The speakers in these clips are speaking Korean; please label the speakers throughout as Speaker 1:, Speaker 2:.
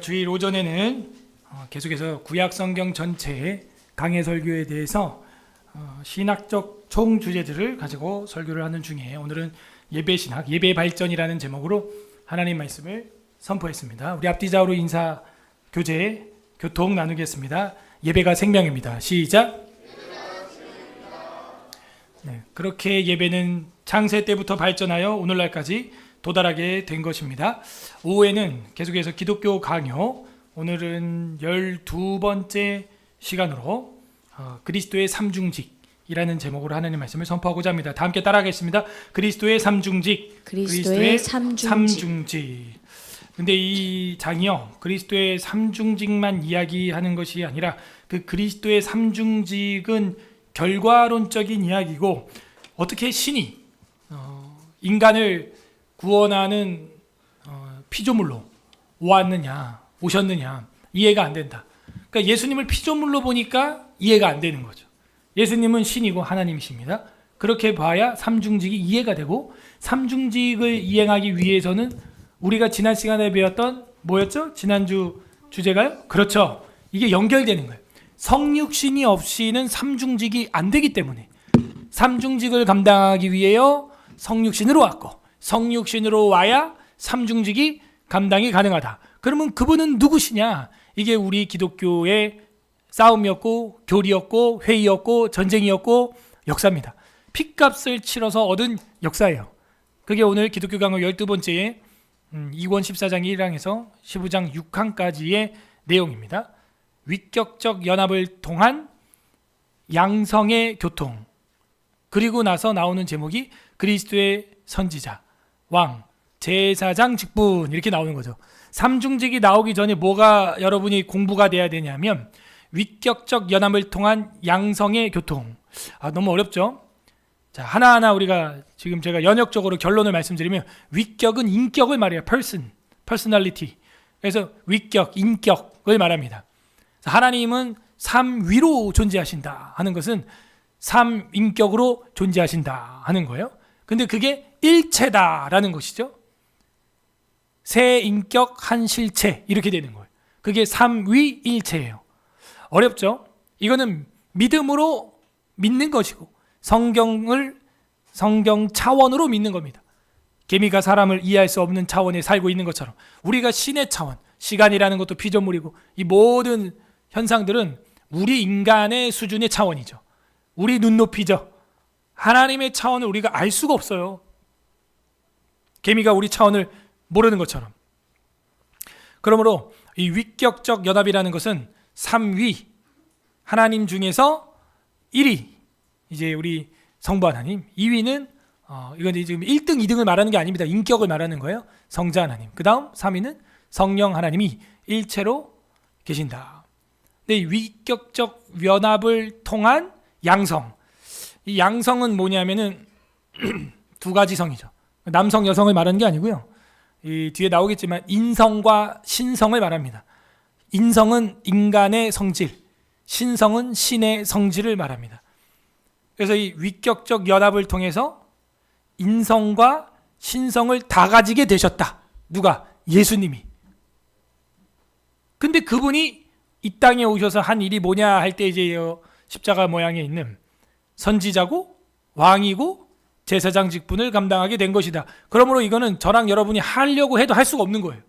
Speaker 1: 우리가 주일 오전에는 계속해서 구약 성경 전체의 강해 설교에 대해서 신학적 총 주제들을 가지고 설교를 하는 중에 오늘은 예배 신학, 예배 발전이라는 제목으로 하나님 말씀을 선포했습니다. 우리 앞뒤 좌우로 인사 교제 교통 나누겠습니다. 예배가 생명입니다. 시작. 네, 그렇게 예배는 창세 때부터 발전하여 오늘날까지 도달하게 된 것입니다. 오후에는 계속해서 기독교 강요, 오늘은 12번째 시간으로 그리스도의 삼중직이라는 제목으로 하나님 말씀을 선포하고자 합니다. 다 함께 따라하겠습니다. 그리스도의 삼중직,
Speaker 2: 그리스도의 삼중직.
Speaker 1: 근데 이 장이요, 그리스도의 삼중직만 이야기하는 것이 아니라 그 그리스도의 삼중직은 결과론적인 이야기고, 어떻게 신이 인간을 구원하는 피조물로 오셨느냐 이해가 안 된다. 그러니까 예수님을 피조물로 보니까 이해가 안 되는 거죠. 예수님은 신이고 하나님이십니다. 그렇게 봐야 삼중직이 이해가 되고, 삼중직을 이행하기 위해서는 우리가 지난 시간에 배웠던 뭐였죠? 지난주 주제가요? 그렇죠. 이게 연결되는 거예요. 성육신이 없이는 삼중직이 안 되기 때문에 삼중직을 감당하기 위해요 성육신으로 왔고, 성육신으로 와야 삼중직이 감당이 가능하다. 그러면 그분은 누구시냐? 이게 우리 기독교의 싸움이었고 교리였고 회의였고 전쟁이었고 역사입니다. 핏값을 치러서 얻은 역사예요. 그게 오늘 기독교 강의 12번째에 2권 14장 1항에서 15장 6항까지의 내용입니다. 위격적 연합을 통한 양성의 교통, 그리고 나서 나오는 제목이 그리스도의 선지자, 왕, 제사장 직분, 이렇게 나오는 거죠. 삼중직이 나오기 전에 뭐가 여러분이 공부가 돼야 되냐면 위격적 연합을 통한 양성의 교통. 너무 어렵죠? 자, 하나하나 우리가 지금 제가 연역적으로 결론을 말씀드리면, 위격은 인격을 말해요. personality. 그래서 위격, 인격을 말합니다. 하나님은 삼위로 존재하신다 하는 것은 삼인격으로 존재하신다 하는 거예요. 근데 그게 일체다라는 것이죠. 세 인격 한 실체, 이렇게 되는 거예요. 그게 삼위일체예요. 어렵죠? 이거는 믿음으로 믿는 것이고 성경 차원으로 믿는 겁니다. 개미가 사람을 이해할 수 없는 차원에 살고 있는 것처럼 우리가 신의 차원, 시간이라는 것도 피조물이고 이 모든 현상들은 우리 인간의 수준의 차원이죠. 우리 눈높이죠. 하나님의 차원을 우리가 알 수가 없어요. 개미가 우리 차원을 모르는 것처럼. 그러므로 이 위격적 연합이라는 것은 삼위, 하나님 중에서 1위, 이제 우리 성부 하나님, 2위는 이건 지금 1등, 2등을 말하는 게 아닙니다. 인격을 말하는 거예요. 성자 하나님. 그 다음 3위는 성령 하나님이 일체로 계신다. 근데 이 위격적 연합을 통한 양성, 이 양성은 뭐냐면은 두 가지 성이죠. 남성, 여성을 말하는 게 아니고요. 이 뒤에 나오겠지만 인성과 신성을 말합니다. 인성은 인간의 성질, 신성은 신의 성질을 말합니다. 그래서 이 위격적 연합을 통해서 인성과 신성을 다 가지게 되셨다. 누가? 예수님이. 근데 그분이 이 땅에 오셔서 한 일이 뭐냐 할 때 이제 십자가 모양에 있는 선지자고 왕이고 제사장 직분을 감당하게 된 것이다. 그러므로 이거는 저랑 여러분이 하려고 해도 할 수가 없는 거예요.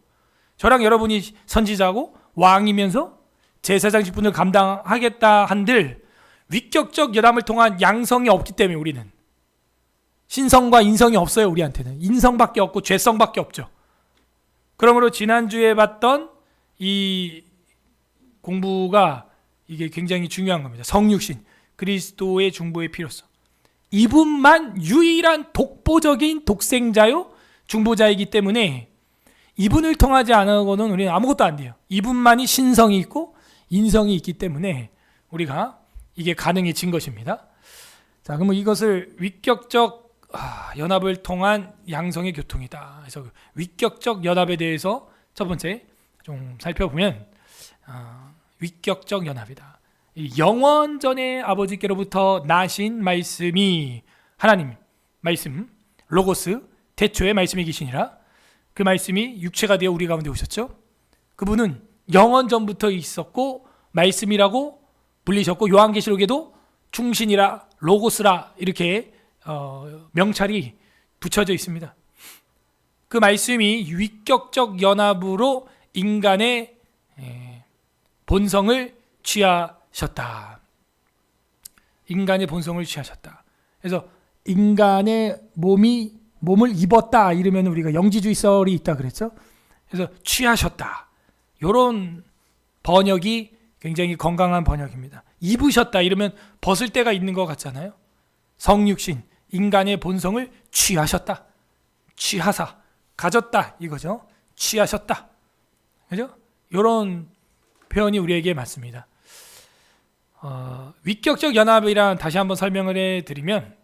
Speaker 1: 저랑 여러분이 선지자고 왕이면서 제사장 직분을 감당하겠다 한들 위격적 연합을 통한 양성이 없기 때문에 우리는 신성과 인성이 없어요. 우리한테는 인성밖에 없고 죄성밖에 없죠. 그러므로 지난주에 봤던 이 공부가 이게 굉장히 중요한 겁니다. 성육신, 그리스도의 중보의 필요성. 이분만 유일한 독보적인 독생자요 중보자이기 때문에 이분을 통하지 않고는 우리는 아무것도 안 돼요. 이분만이 신성이 있고 인성이 있기 때문에 우리가 이게 가능해진 것입니다. 자, 그러면 이것을 위격적 연합을 통한 양성의 교통이다. 그래서 위격적 연합에 대해서 첫 번째 좀 살펴보면 위격적 연합이다. 영원전에 아버지께로부터 나신 말씀이 하나님 말씀, 로고스, 태초의 말씀이 계시니라. 그 말씀이 육체가 되어 우리 가운데 오셨죠. 그분은 영원 전부터 있었고 말씀이라고 불리셨고 요한계시록에도 충신이라 로고스라 이렇게 명찰이 붙여져 있습니다. 그 말씀이 위격적 연합으로 인간의 본성을 취하셨다. 인간의 본성을 취하셨다. 그래서 인간의 몸을 입었다 이러면 우리가 영지주의설이 있다 그랬죠. 그래서 취하셨다. 이런 번역이 굉장히 건강한 번역입니다. 입으셨다 이러면 벗을 때가 있는 것 같잖아요. 성육신, 인간의 본성을 취하셨다. 취하사, 가졌다 이거죠. 취하셨다. 그죠? 이런 표현이 우리에게 맞습니다. 위격적 연합이란 다시 한번 설명을 해드리면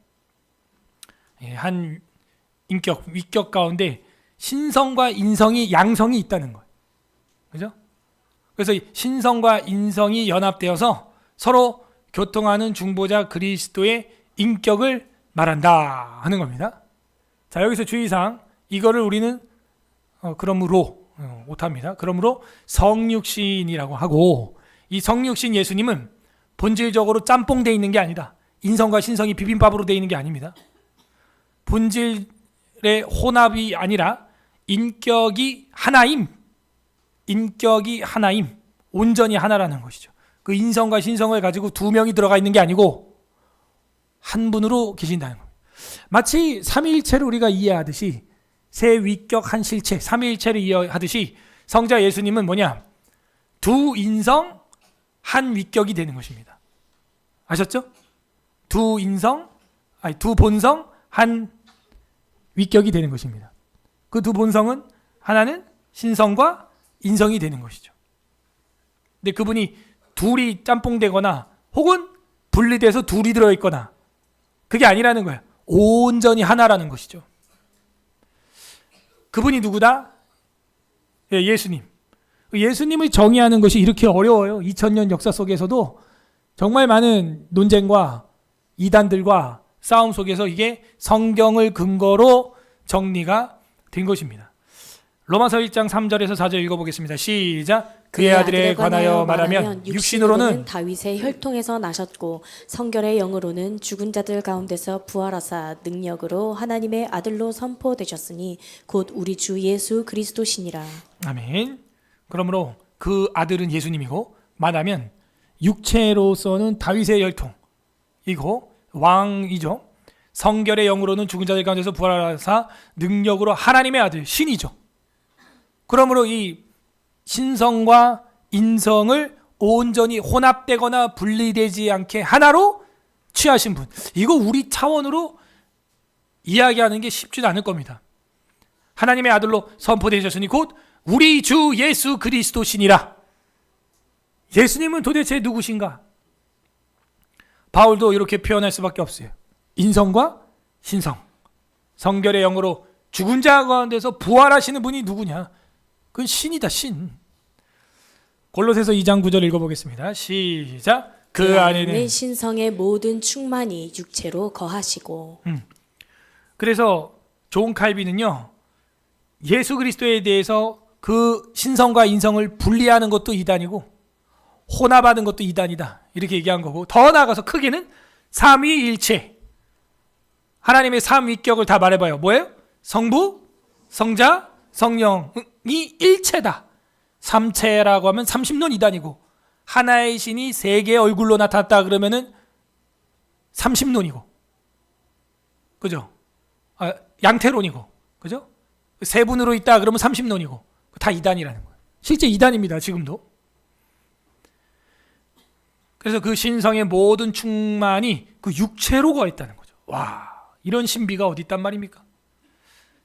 Speaker 1: 한 인격, 위격 가운데 신성과 인성이 양성이 있다는 거예요. 그죠? 그래서 신성과 인성이 연합되어서 서로 교통하는 중보자 그리스도의 인격을 말한다 하는 겁니다. 자, 여기서 주의사항 이거를 우리는 그러므로 못합니다. 그러므로 성육신이라고 하고 이 성육신 예수님은 본질적으로 짬뽕되어 있는 게 아니다. 인성과 신성이 비빔밥으로 되어 있는 게 아닙니다. 본질의 혼합이 아니라 인격이 하나임. 인격이 하나임. 온전히 하나라는 것이죠. 그 인성과 신성을 가지고 두 명이 들어가 있는 게 아니고 한 분으로 계신다는 겁니다. 마치 삼위일체를 우리가 이해하듯이 세 위격 한 실체, 삼위일체를 이해하듯이 성자 예수님은 뭐냐? 두 인성 한 위격이 되는 것입니다. 아셨죠? 두 본성 한 위격이 되는 것입니다. 그 두 본성은 하나는 신성과 인성이 되는 것이죠. 근데 그분이 둘이 짬뽕되거나 혹은 분리돼서 둘이 들어있거나 그게 아니라는 거예요. 온전히 하나라는 것이죠. 그분이 누구다? 예수님. 예수님을 정의하는 것이 이렇게 어려워요. 2000년 역사 속에서도 정말 많은 논쟁과 이단들과 싸움 속에서 이게 성경을 근거로 정리가 된 것입니다. 로마서 1장 3절에서 4절 읽어보겠습니다. 시작. 그의 아들에 관하여 말하면 육신으로는
Speaker 2: 다윗의 혈통에서 나셨고 성결의 영으로는 죽은 자들 가운데서 부활하사 능력으로 하나님의 아들로 선포되셨으니 곧 우리 주 예수 그리스도시니라.
Speaker 1: 아멘. 그러므로 그 아들은 예수님이고 말하면 육체로서는 다윗의 혈통이고 왕이죠. 성결의 영으로는 죽은 자들 가운데서 부활하사 능력으로 하나님의 아들 신이죠. 그러므로 이 신성과 인성을 온전히 혼합되거나 분리되지 않게 하나로 취하신 분. 이거 우리 차원으로 이야기하는 게 쉽지는 않을 겁니다. 하나님의 아들로 선포되셨으니 곧 우리 주 예수 그리스도시니라. 예수님은 도대체 누구신가? 바울도 이렇게 표현할 수밖에 없어요. 인성과 신성, 성결의 영으로 죽은 자 가운데서 부활하시는 분이 누구냐? 그건 신이다, 신. 골로새서 2장 9절 읽어보겠습니다. 시작. 그 안에는
Speaker 2: 신성의 모든 충만이 육체로 거하시고.
Speaker 1: 그래서 존 칼빈은요, 예수 그리스도에 대해서 그 신성과 인성을 분리하는 것도 이단이고 혼합하는 것도 이단이다 이렇게 얘기한 거고, 더 나아가서 크게는 삼위일체, 하나님의 삼위격을 다 말해봐요. 뭐예요? 성부, 성자, 성령이 일체다. 삼체라고 하면 30론 이단이고, 하나의 신이 세 개의 얼굴로 나타났다 그러면은 30론이고, 그죠? 양태론이고, 그죠? 세 분으로 있다 그러면 30론이고, 다 이단이라는 거예요. 실제 이단입니다, 지금도. 그래서 그 신성의 모든 충만이 그 육체로 거했다는 거죠. 와, 이런 신비가 어디 있단 말입니까?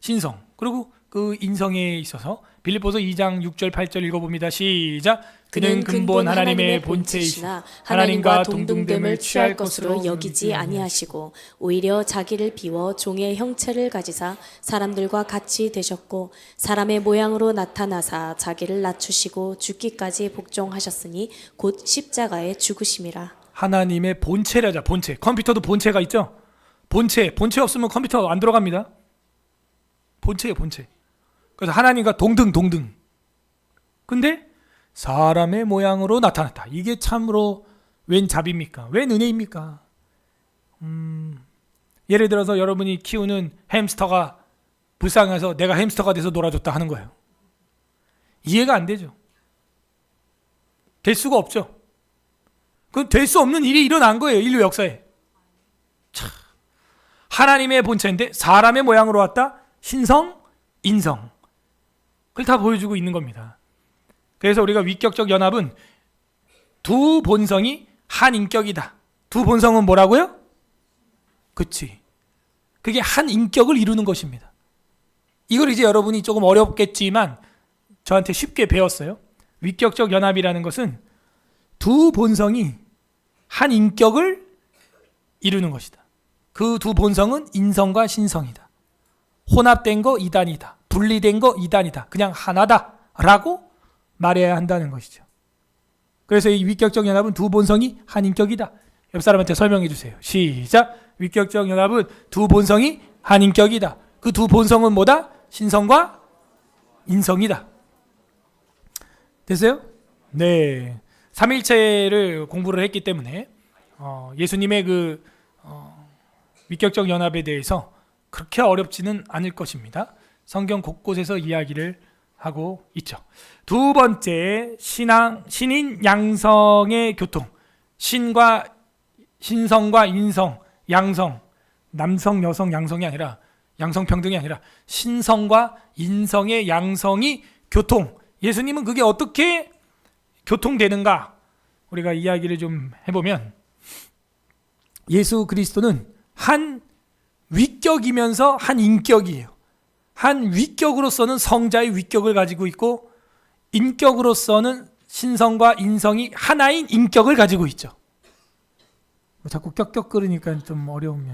Speaker 1: 신성, 그리고 그 인성에 있어서 빌립보서 2장 6절 8절 읽어봅니다. 시작. 그는 근본 하나님의 본체이시나 하나님과 동등됨을 취할 것으로
Speaker 2: 여기지 아니하시고 오히려 자기를 비워 종의 형체를 가지사 사람들과 같이 되셨고 사람의 모양으로 나타나사 자기를 낮추시고 죽기까지 복종하셨으니 곧 십자가에 죽으심이라.
Speaker 1: 하나님의 본체라자. 본체. 컴퓨터도 본체가 있죠. 본체 없으면 컴퓨터 안 들어갑니다. 본체예요, 본체. 그래서 하나님과 동등. 근데 사람의 모양으로 나타났다. 이게 참으로 웬 자비입니까? 웬 은혜입니까? 예를 들어서 여러분이 키우는 햄스터가 불쌍해서 내가 햄스터가 돼서 놀아줬다 하는 거예요. 이해가 안 되죠. 될 수가 없죠. 그건 될 수 없는 일이 일어난 거예요. 인류 역사에. 참, 하나님의 본체인데 사람의 모양으로 왔다. 신성, 인성. 그걸 다 보여주고 있는 겁니다. 그래서 우리가 위격적 연합은 두 본성이 한 인격이다. 두 본성은 뭐라고요? 그치. 그게 한 인격을 이루는 것입니다. 이걸 이제 여러분이 조금 어렵겠지만 저한테 쉽게 배웠어요. 위격적 연합이라는 것은 두 본성이 한 인격을 이루는 것이다. 그 두 본성은 인성과 신성이다. 혼합된 거 이단이다. 분리된 거 이단이다. 그냥 하나다 라고 말해야 한다는 것이죠. 그래서 이 위격적 연합은 두 본성이 한 인격이다. 옆 사람한테 설명해 주세요. 시작. 위격적 연합은 두 본성이 한 인격이다. 그 두 본성은 뭐다? 신성과 인성이다. 됐어요? 네. 삼일체를 공부를 했기 때문에 예수님의 그 위격적 연합에 대해서 그렇게 어렵지는 않을 것입니다. 성경 곳곳에서 이야기를 하고 있죠. 두 번째, 신인 양성의 교통. 신성과 인성, 양성, 남성, 여성, 양성이 아니라 양성평등이 아니라 신성과 인성의 양성이 교통. 예수님은 그게 어떻게 교통되는가? 우리가 이야기를 좀 해보면 예수 그리스도는 한 위격이면서 한 인격이에요. 한 위격으로서는 성자의 위격을 가지고 있고 인격으로서는 신성과 인성이 하나인 인격을 가지고 있죠. 자꾸 격격 끓으니까 좀 어려운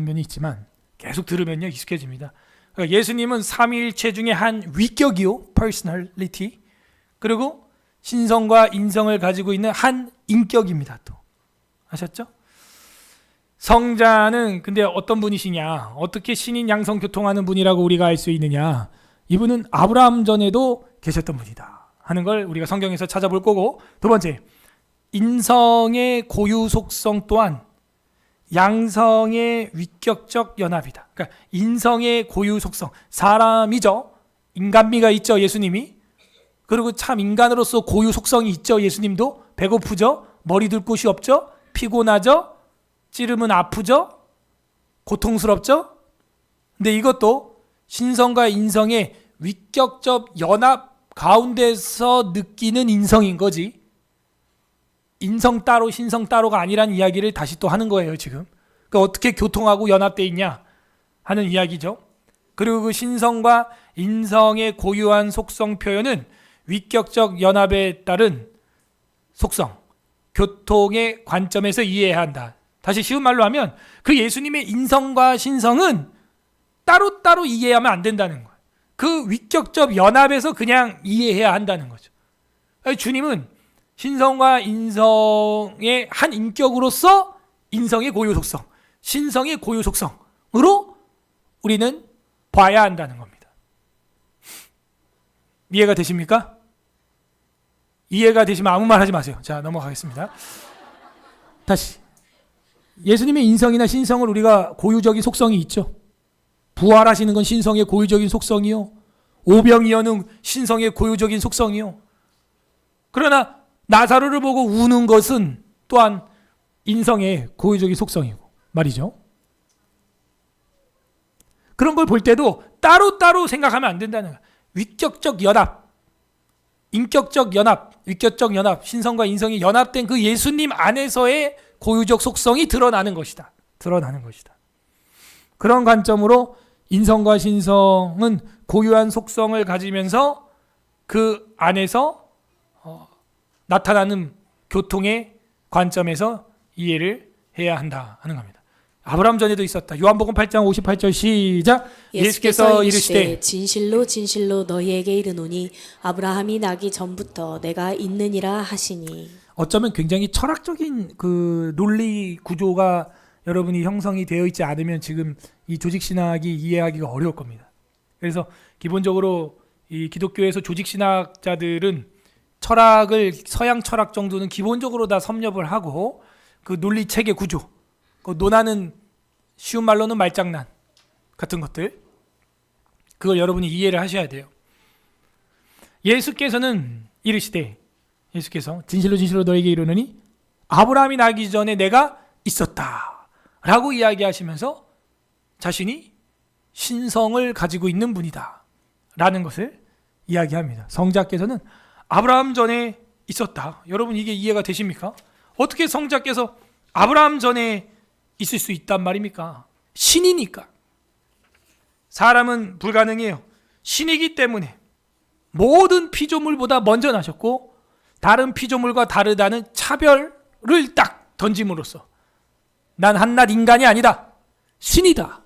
Speaker 1: 면이 있지만 계속 들으면요 익숙해집니다. 그러니까 예수님은 삼위일체 중에 한 위격이요, personality. 그리고 신성과 인성을 가지고 있는 한 인격입니다. 또 아셨죠? 성자는 근데 어떤 분이시냐? 어떻게 신인 양성 교통하는 분이라고 우리가 알 수 있느냐? 이분은 아브라함 전에도 계셨던 분이다 하는 걸 우리가 성경에서 찾아볼 거고, 두 번째, 인성의 고유 속성 또한 양성의 위격적 연합이다. 그러니까 인성의 고유 속성, 사람이죠. 인간미가 있죠, 예수님이. 그리고 참 인간으로서 고유 속성이 있죠, 예수님도. 배고프죠, 머리 둘 곳이 없죠, 피곤하죠, 찌르면 아프죠, 고통스럽죠. 근데 이것도 신성과 인성의 위격적 연합 가운데서 느끼는 인성인 거지, 인성 따로 신성 따로가 아니란 이야기를 다시 또 하는 거예요 지금. 그러니까 어떻게 교통하고 연합되어 있냐 하는 이야기죠. 그리고 그 신성과 인성의 고유한 속성 표현은 위격적 연합에 따른 속성, 교통의 관점에서 이해해야 한다. 다시 쉬운 말로 하면 그 예수님의 인성과 신성은 따로따로 이해하면 안 된다는 거예요. 그 위격적 연합에서 그냥 이해해야 한다는 거죠. 주님은 신성과 인성의 한 인격으로서 인성의 고유 속성, 신성의 고유 속성으로 우리는 봐야 한다는 겁니다. 이해가 되십니까? 이해가 되시면 아무 말 하지 마세요. 자, 넘어가겠습니다. 다시. 예수님의 인성이나 신성을 우리가 고유적인 속성이 있죠. 부활하시는 건 신성의 고유적인 속성이요. 오병이어는 신성의 고유적인 속성이요. 그러나 나사로를 보고 우는 것은 또한 인성의 고유적인 속성이고 말이죠. 그런 걸 볼 때도 따로따로 생각하면 안 된다는 거예요. 위격적 연합, 인격적 연합, 위격적 연합, 신성과 인성이 연합된 그 예수님 안에서의 고유적 속성이 드러나는 것이다. 드러나는 것이다. 그런 관점으로 인성과 신성은 고유한 속성을 가지면서 그 안에서 나타나는 교통의 관점에서 이해를 해야 한다 하는 겁니다. 아브라함 전에도 있었다. 요한복음 8장 58절 시작.
Speaker 2: 예수께서 이르시되 진실로 진실로 너희에게 이르노니 아브라함이 나기 전부터 내가 있느니라 하시니.
Speaker 1: 어쩌면 굉장히 철학적인 그 논리 구조가 여러분이 형성이 되어 있지 않으면 지금 이 조직 신학이 이해하기가 어려울 겁니다. 그래서 기본적으로 이 기독교에서 조직 신학자들은 철학을 서양 철학 정도는 기본적으로 다 섭렵을 하고 그 논리 체계 구조, 그 논하는 쉬운 말로는 말장난 같은 것들, 그걸 여러분이 이해를 하셔야 돼요. 예수께서는 이르시되, 예수께서 진실로 진실로 너에게 이르노니 아브라함이 나기 전에 내가 있었다 라고 이야기하시면서 자신이 신성을 가지고 있는 분이다 라는 것을 이야기합니다. 성자께서는 아브라함 전에 있었다. 여러분 이게 이해가 되십니까? 어떻게 성자께서 아브라함 전에 있을 수 있단 말입니까? 신이니까. 사람은 불가능해요. 신이기 때문에 모든 피조물보다 먼저 나셨고 다른 피조물과 다르다는 차별을 딱 던짐으로써 난 한낱 인간이 아니다, 신이다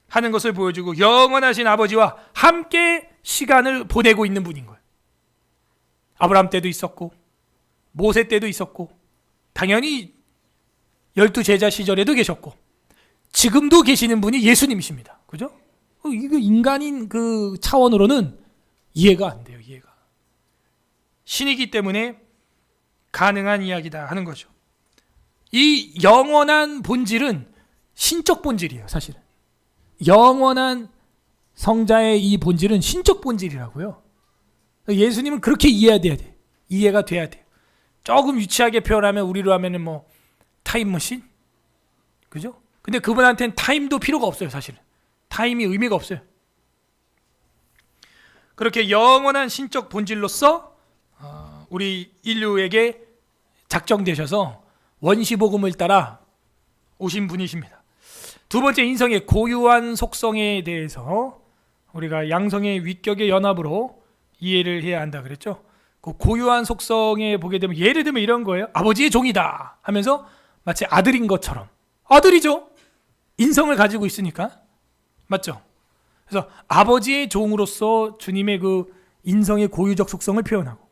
Speaker 1: 하는 것을 보여주고 영원하신 아버지와 함께 시간을 보내고 있는 분인 거예요. 아브라함 때도 있었고 모세 때도 있었고 당연히 12제자 시절에도 계셨고 지금도 계시는 분이 예수님이십니다. 그죠? 이거 인간인 그 차원으로는 이해가 안 돼요. 이해가. 신이기 때문에 가능한 이야기다 하는 거죠. 이 영원한 본질은 신적 본질이에요. 사실은 영원한 성자의 이 본질은 신적 본질이라고요. 예수님은 그렇게 이해해야 돼. 이해가 돼야 돼요. 조금 유치하게 표현하면 우리로 하면은 뭐 타임머신? 그죠? 근데 그분한테는 타임도 필요가 없어요. 사실은 타임이 의미가 없어요. 그렇게 영원한 신적 본질로서 우리 인류에게 작정되셔서 원시복음을 따라 오신 분이십니다. 두 번째, 인성의 고유한 속성에 대해서 우리가 양성의 위격의 연합으로 이해를 해야 한다 그랬죠. 그 고유한 속성에 보게 되면 예를 들면 이런 거예요. 아버지의 종이다 하면서 마치 아들인 것처럼, 아들이죠. 인성을 가지고 있으니까. 맞죠? 그래서 아버지의 종으로서 주님의 그 인성의 고유적 속성을 표현하고,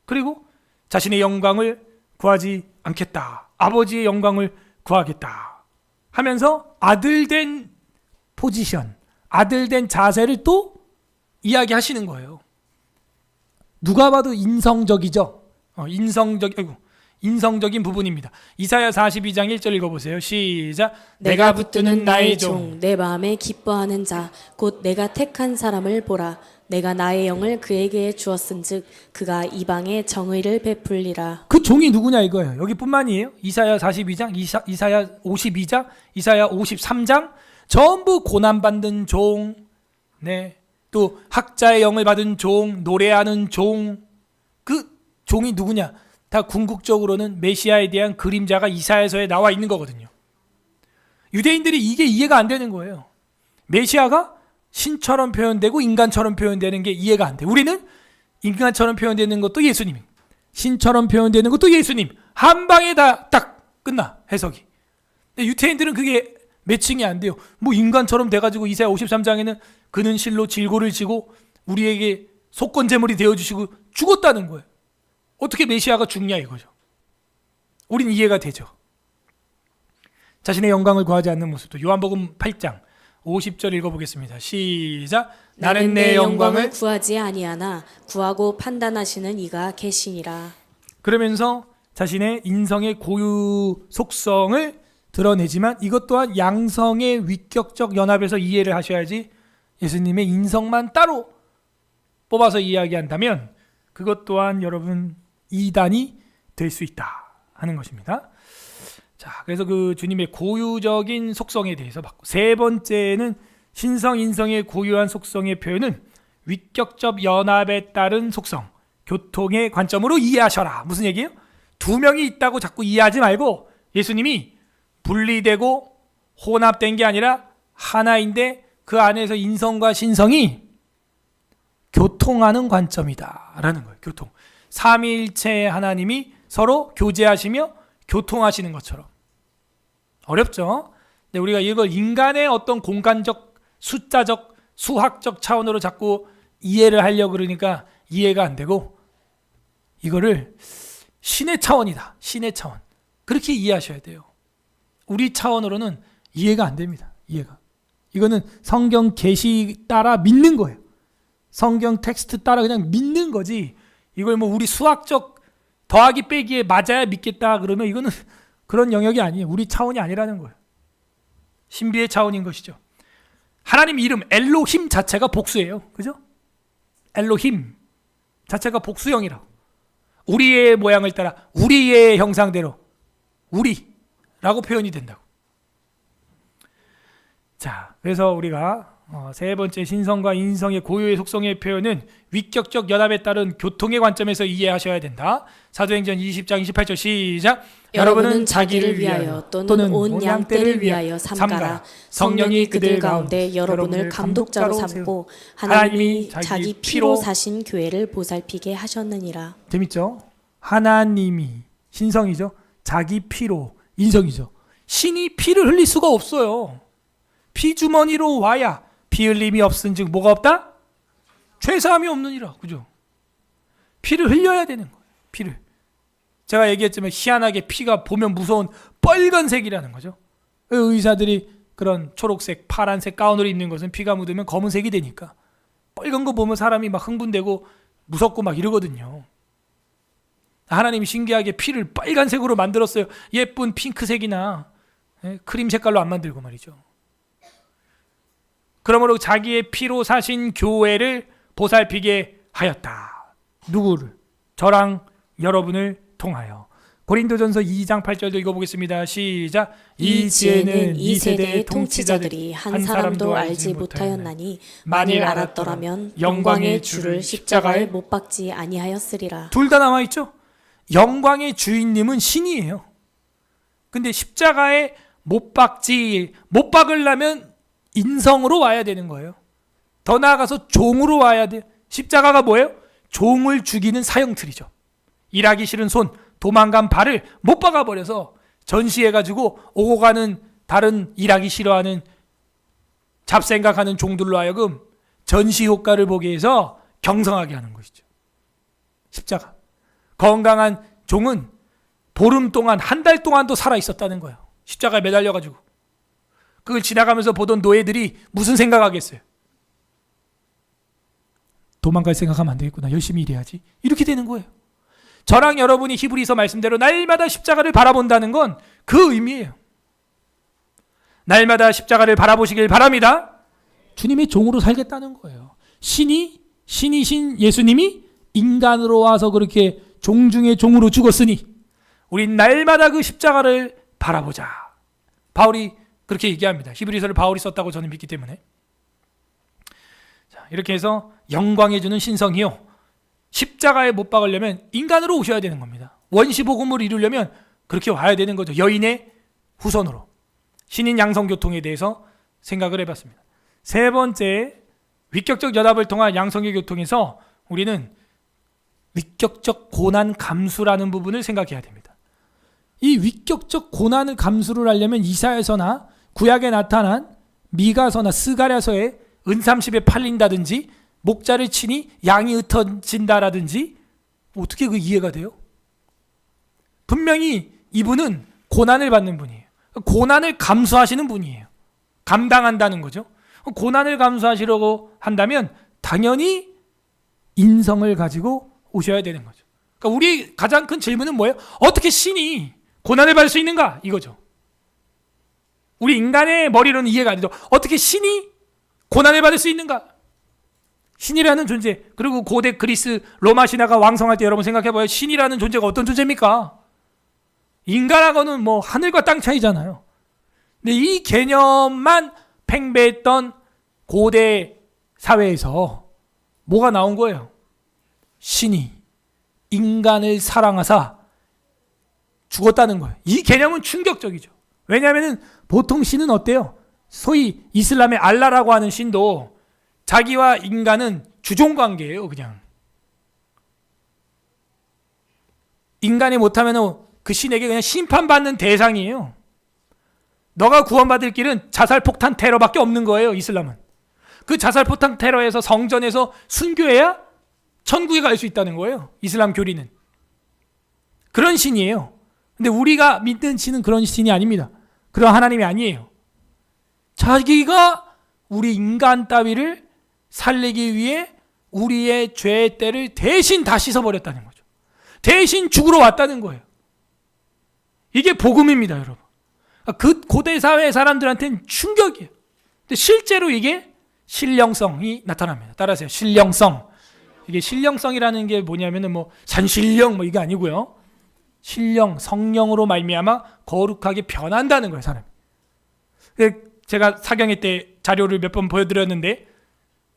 Speaker 1: 그리고 자신의 영광을 구하지 않겠다, 아버지의 영광을 구하겠다 하면서 아들된 포지션, 아들된 자세를 또 이야기하시는 거예요. 누가 봐도 인성적이죠. 인성적인 부분입니다. 이사야 42장 1절 읽어보세요. 시작.
Speaker 2: 내가 붙드는 나의 종, 내 마음에 기뻐하는 자, 곧 내가 택한 사람을 보라. 내가 나의 영을 그에게 주었은즉 그가 이방에 정의를 베풀리라.
Speaker 1: 그 종이 누구냐 이거예요. 여기뿐만이에요. 이사야 42장, 이사야 52장, 이사야 53장 전부 고난받는 종, 네, 또 학자의 영을 받은 종, 노래하는 종. 그 종이 누구냐? 다 궁극적으로는 메시아에 대한 그림자가 이사야서에 나와 있는 거거든요. 유대인들이 이게 이해가 안 되는 거예요. 메시아가 신처럼 표현되고 인간처럼 표현되는 게 이해가 안 돼. 우리는 인간처럼 표현되는 것도 예수님, 신처럼 표현되는 것도 예수님, 한 방에 다 딱 끝나 해석이. 근데 유태인들은 그게 매칭이 안 돼요. 뭐 인간처럼 돼가지고 이사야 53장에는 그는 실로 질고를 지고 우리에게 속건제물이 되어주시고 죽었다는 거예요. 어떻게 메시아가 죽냐 이거죠. 우린 이해가 되죠. 자신의 영광을 구하지 않는 모습도. 요한복음 8장 50절 읽어보겠습니다. 시작.
Speaker 2: 나는 내 영광을 구하지 아니하나 구하고 판단하시는 이가 계시니라.
Speaker 1: 그러면서 자신의 인성의 고유 속성을 드러내지만 이것 또한 양성의 위격적 연합에서 이해를 하셔야지, 예수님의 인성만 따로 뽑아서 이야기한다면 그것 또한 여러분 이단이 될 수 있다 하는 것입니다. 자, 그래서 그 주님의 고유적인 속성에 대해서 봤고, 세 번째는 신성 인성의 고유한 속성의 표현은 위격적 연합에 따른 속성, 교통의 관점으로 이해하셔라. 무슨 얘기예요? 두 명이 있다고 자꾸 이해하지 말고 예수님이 분리되고 혼합된 게 아니라 하나인데 그 안에서 인성과 신성이 교통하는 관점이다라는 거예요. 교통. 삼위일체 하나님이 서로 교제하시며 교통하시는 것처럼. 어렵죠? 근데 우리가 이걸 인간의 어떤 공간적, 숫자적, 수학적 차원으로 자꾸 이해를 하려고 그러니까 이해가 안 되고, 이거를 신의 차원이다. 신의 차원. 그렇게 이해하셔야 돼요. 우리 차원으로는 이해가 안 됩니다. 이해가. 이거는 성경 계시 따라 믿는 거예요. 성경 텍스트 따라 그냥 믿는 거지. 이걸 뭐 우리 수학적 더하기 빼기에 맞아야 믿겠다 그러면 이거는 그런 영역이 아니에요. 우리 차원이 아니라는 거예요. 신비의 차원인 것이죠. 하나님 이름 엘로힘 자체가 복수예요. 그죠? 엘로힘 자체가 복수형이라고. 우리의 모양을 따라 우리의 형상대로 우리라고 표현이 된다고. 자, 그래서 우리가 세 번째 신성과 인성의 고유의 속성의 표현은 위격적 연합에 따른 교통의 관점에서 이해하셔야 된다. 사도행전 20장 28절 시작.
Speaker 2: 여러분은 자기를 위하여 또는 온 양떼를 위하여 삼가라. 성령이 그들 가운데 여러분을 감독자로 삼고 하나님이 자기 피로 사신 교회를 보살피게 하셨느니라.
Speaker 1: 재밌죠? 하나님이 신성이죠. 자기 피로 인성이죠. 신이 피를 흘릴 수가 없어요. 피주머니로 와야 피 흘림이 없은즉 뭐가 없다? 죄사함이 없느니라. 그죠? 피를 흘려야 되는 거예요. 피를. 제가 얘기했지만 희한하게 피가 보면 무서운 빨간색이라는 거죠. 의사들이 그런 초록색, 파란색 가운을 입는 것은 피가 묻으면 검은색이 되니까 빨간 거 보면 사람이 막 흥분되고 무섭고 막 이러거든요. 하나님이 신기하게 피를 빨간색으로 만들었어요. 예쁜 핑크색이나 크림 색깔로 안 만들고 말이죠. 그러므로 자기의 피로 사신 교회를 보살피게 하였다. 누구를? 저랑 여러분을 통하여. 고린도전서 2장 8절도 읽어보겠습니다. 시작.
Speaker 2: 이 지혜는 이 세대의 통치자들이 한 사람도 알지 못하였나니 만일 알았더라면 영광의 주를 십자가에 못 박지 아니하였으리라.
Speaker 1: 둘 다 나와 있죠. 영광의 주인님은 신이에요. 근데 십자가에 못 박으려면 인성으로 와야 되는 거예요. 더 나아가서 종으로 와야 돼요. 십자가가 뭐예요? 종을 죽이는 사형틀이죠. 일하기 싫은 손, 도망간 발을 못 박아버려서 전시해가지고 오고 가는 다른 일하기 싫어하는 잡생각하는 종들로 하여금 전시 효과를 보게 해서 경성하게 하는 것이죠. 십자가. 건강한 종은 보름 동안, 한 달 동안도 살아있었다는 거예요. 십자가에 매달려가지고. 그걸 지나가면서 보던 노예들이 무슨 생각하겠어요? 도망갈 생각하면 안 되겠구나. 열심히 일해야지. 이렇게 되는 거예요. 저랑 여러분이 히브리서 말씀대로 날마다 십자가를 바라본다는 건 그 의미예요. 날마다 십자가를 바라보시길 바랍니다. 주님의 종으로 살겠다는 거예요. 신이신 예수님이 인간으로 와서 그렇게 종 중에 종으로 죽었으니 우린 날마다 그 십자가를 바라보자. 바울이 그렇게 얘기합니다. 히브리서를 바울이 썼다고 저는 믿기 때문에. 자, 이렇게 해서 영광해 주는 신성이요. 십자가에 못 박으려면 인간으로 오셔야 되는 겁니다. 원시복음을 이루려면 그렇게 와야 되는 거죠. 여인의 후손으로. 신인 양성교통에 대해서 생각을 해봤습니다. 세 번째, 위격적 연합을 통한 양성의 교통에서 우리는 위격적 고난 감수라는 부분을 생각해야 됩니다. 이 위격적 고난을 감수를 하려면 이사야서나 구약에 나타난 미가서나 스가랴서에 은삼십에 팔린다든지 목자를 치니 양이 흩어진다라든지 어떻게 그 이해가 돼요? 분명히 이분은 고난을 받는 분이에요. 고난을 감수하시는 분이에요. 감당한다는 거죠. 고난을 감수하시려고 한다면 당연히 인성을 가지고 오셔야 되는 거죠. 그러니까 우리 가장 큰 질문은 뭐예요? 어떻게 신이 고난을 받을 수 있는가? 이거죠. 우리 인간의 머리로는 이해가 안 되죠. 어떻게 신이 고난을 받을 수 있는가? 신이라는 존재, 그리고 고대 그리스 로마 신화가 왕성할 때 여러분 생각해봐요. 신이라는 존재가 어떤 존재입니까? 인간하고는 뭐 하늘과 땅 차이잖아요. 근데 이 개념만 팽배했던 고대 사회에서 뭐가 나온 거예요? 신이 인간을 사랑하사 죽었다는 거예요. 이 개념은 충격적이죠. 왜냐하면 보통 신은 어때요? 소위 이슬람의 알라라고 하는 신도 자기와 인간은 주종관계예요. 그냥 인간이 못하면 그 신에게 그냥 심판받는 대상이에요. 너가 구원받을 길은 자살폭탄 테러밖에 없는 거예요. 이슬람은. 그 자살폭탄 테러에서 성전에서 순교해야 천국에 갈 수 있다는 거예요. 이슬람 교리는. 그런 신이에요. 근데 우리가 믿는 신은 그런 신이 아닙니다. 그런 하나님이 아니에요. 자기가 우리 인간 따위를 살리기 위해 우리의 죄의 때를 대신 다 씻어버렸다는 거죠. 대신 죽으러 왔다는 거예요. 이게 복음입니다, 여러분. 그 고대 사회 사람들한테는 충격이에요. 근데 실제로 이게 신령성이 나타납니다. 따라하세요. 신령성. 이게 신령성이라는 게 뭐냐면은 뭐 산신령 뭐 이게 아니고요. 신령, 성령으로 말미암아 거룩하게 변한다는 거예요, 사람이. 제가 사경회 때 자료를 몇 번 보여드렸는데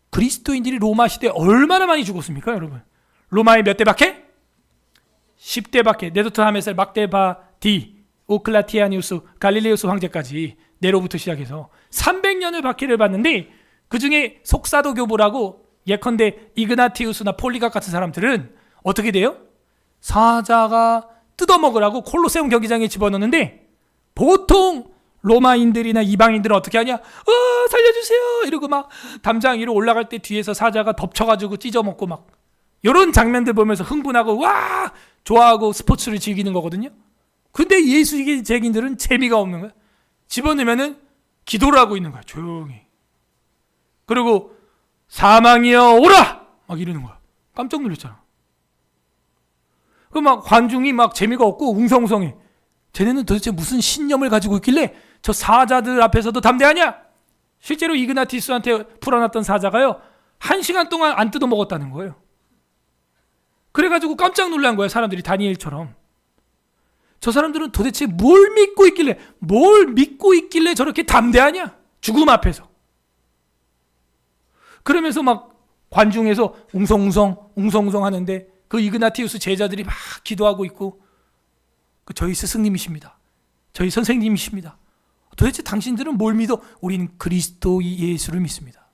Speaker 1: 그리스도인들이 로마 시대에 얼마나 많이 죽었습니까, 여러분? 로마에 몇 대 박해? 10대 박해. 네도트 하메셀, 막데바 디, 오클라티아니우스, 갈릴레우스 황제까지 네로부터 시작해서 300년을 박해를 받는데 그 중에 속사도 교부라고 예컨대 이그나티우스나 폴리각 같은 사람들은 어떻게 돼요? 사자가 뜯어먹으라고 콜로세움 경기장에 집어넣는데 보통 로마인들이나 이방인들은 어떻게 하냐? 살려주세요! 이러고 막 담장 위로 올라갈 때 뒤에서 사자가 덮쳐가지고 찢어먹고 막 이런 장면들 보면서 흥분하고 와! 좋아하고 스포츠를 즐기는 거거든요. 근데 예수계쟁인들은 재미가 없는 거야. 집어넣으면은 기도를 하고 있는 거야, 조용히. 그리고 사망이여 오라! 막 이러는 거야. 깜짝 놀랐잖아. 그 막 관중이 막 재미가 없고 웅성웅성해. 쟤네는 도대체 무슨 신념을 가지고 있길래 저 사자들 앞에서도 담대하냐? 실제로 이그나티스한테 풀어놨던 사자가요 1시간 동안 안 뜯어 먹었다는 거예요. 그래가지고 깜짝 놀란 거예요, 사람들이. 다니엘처럼. 저 사람들은 도대체 뭘 믿고 있길래 저렇게 담대하냐? 죽음 앞에서. 그러면서 막 관중에서 웅성웅성 하는데 그 이그나티우스 제자들이 막 기도하고 있고 저희 스승님이십니다. 저희 선생님이십니다. 도대체 당신들은 뭘 믿어? 우리는 그리스도 예수를 믿습니다.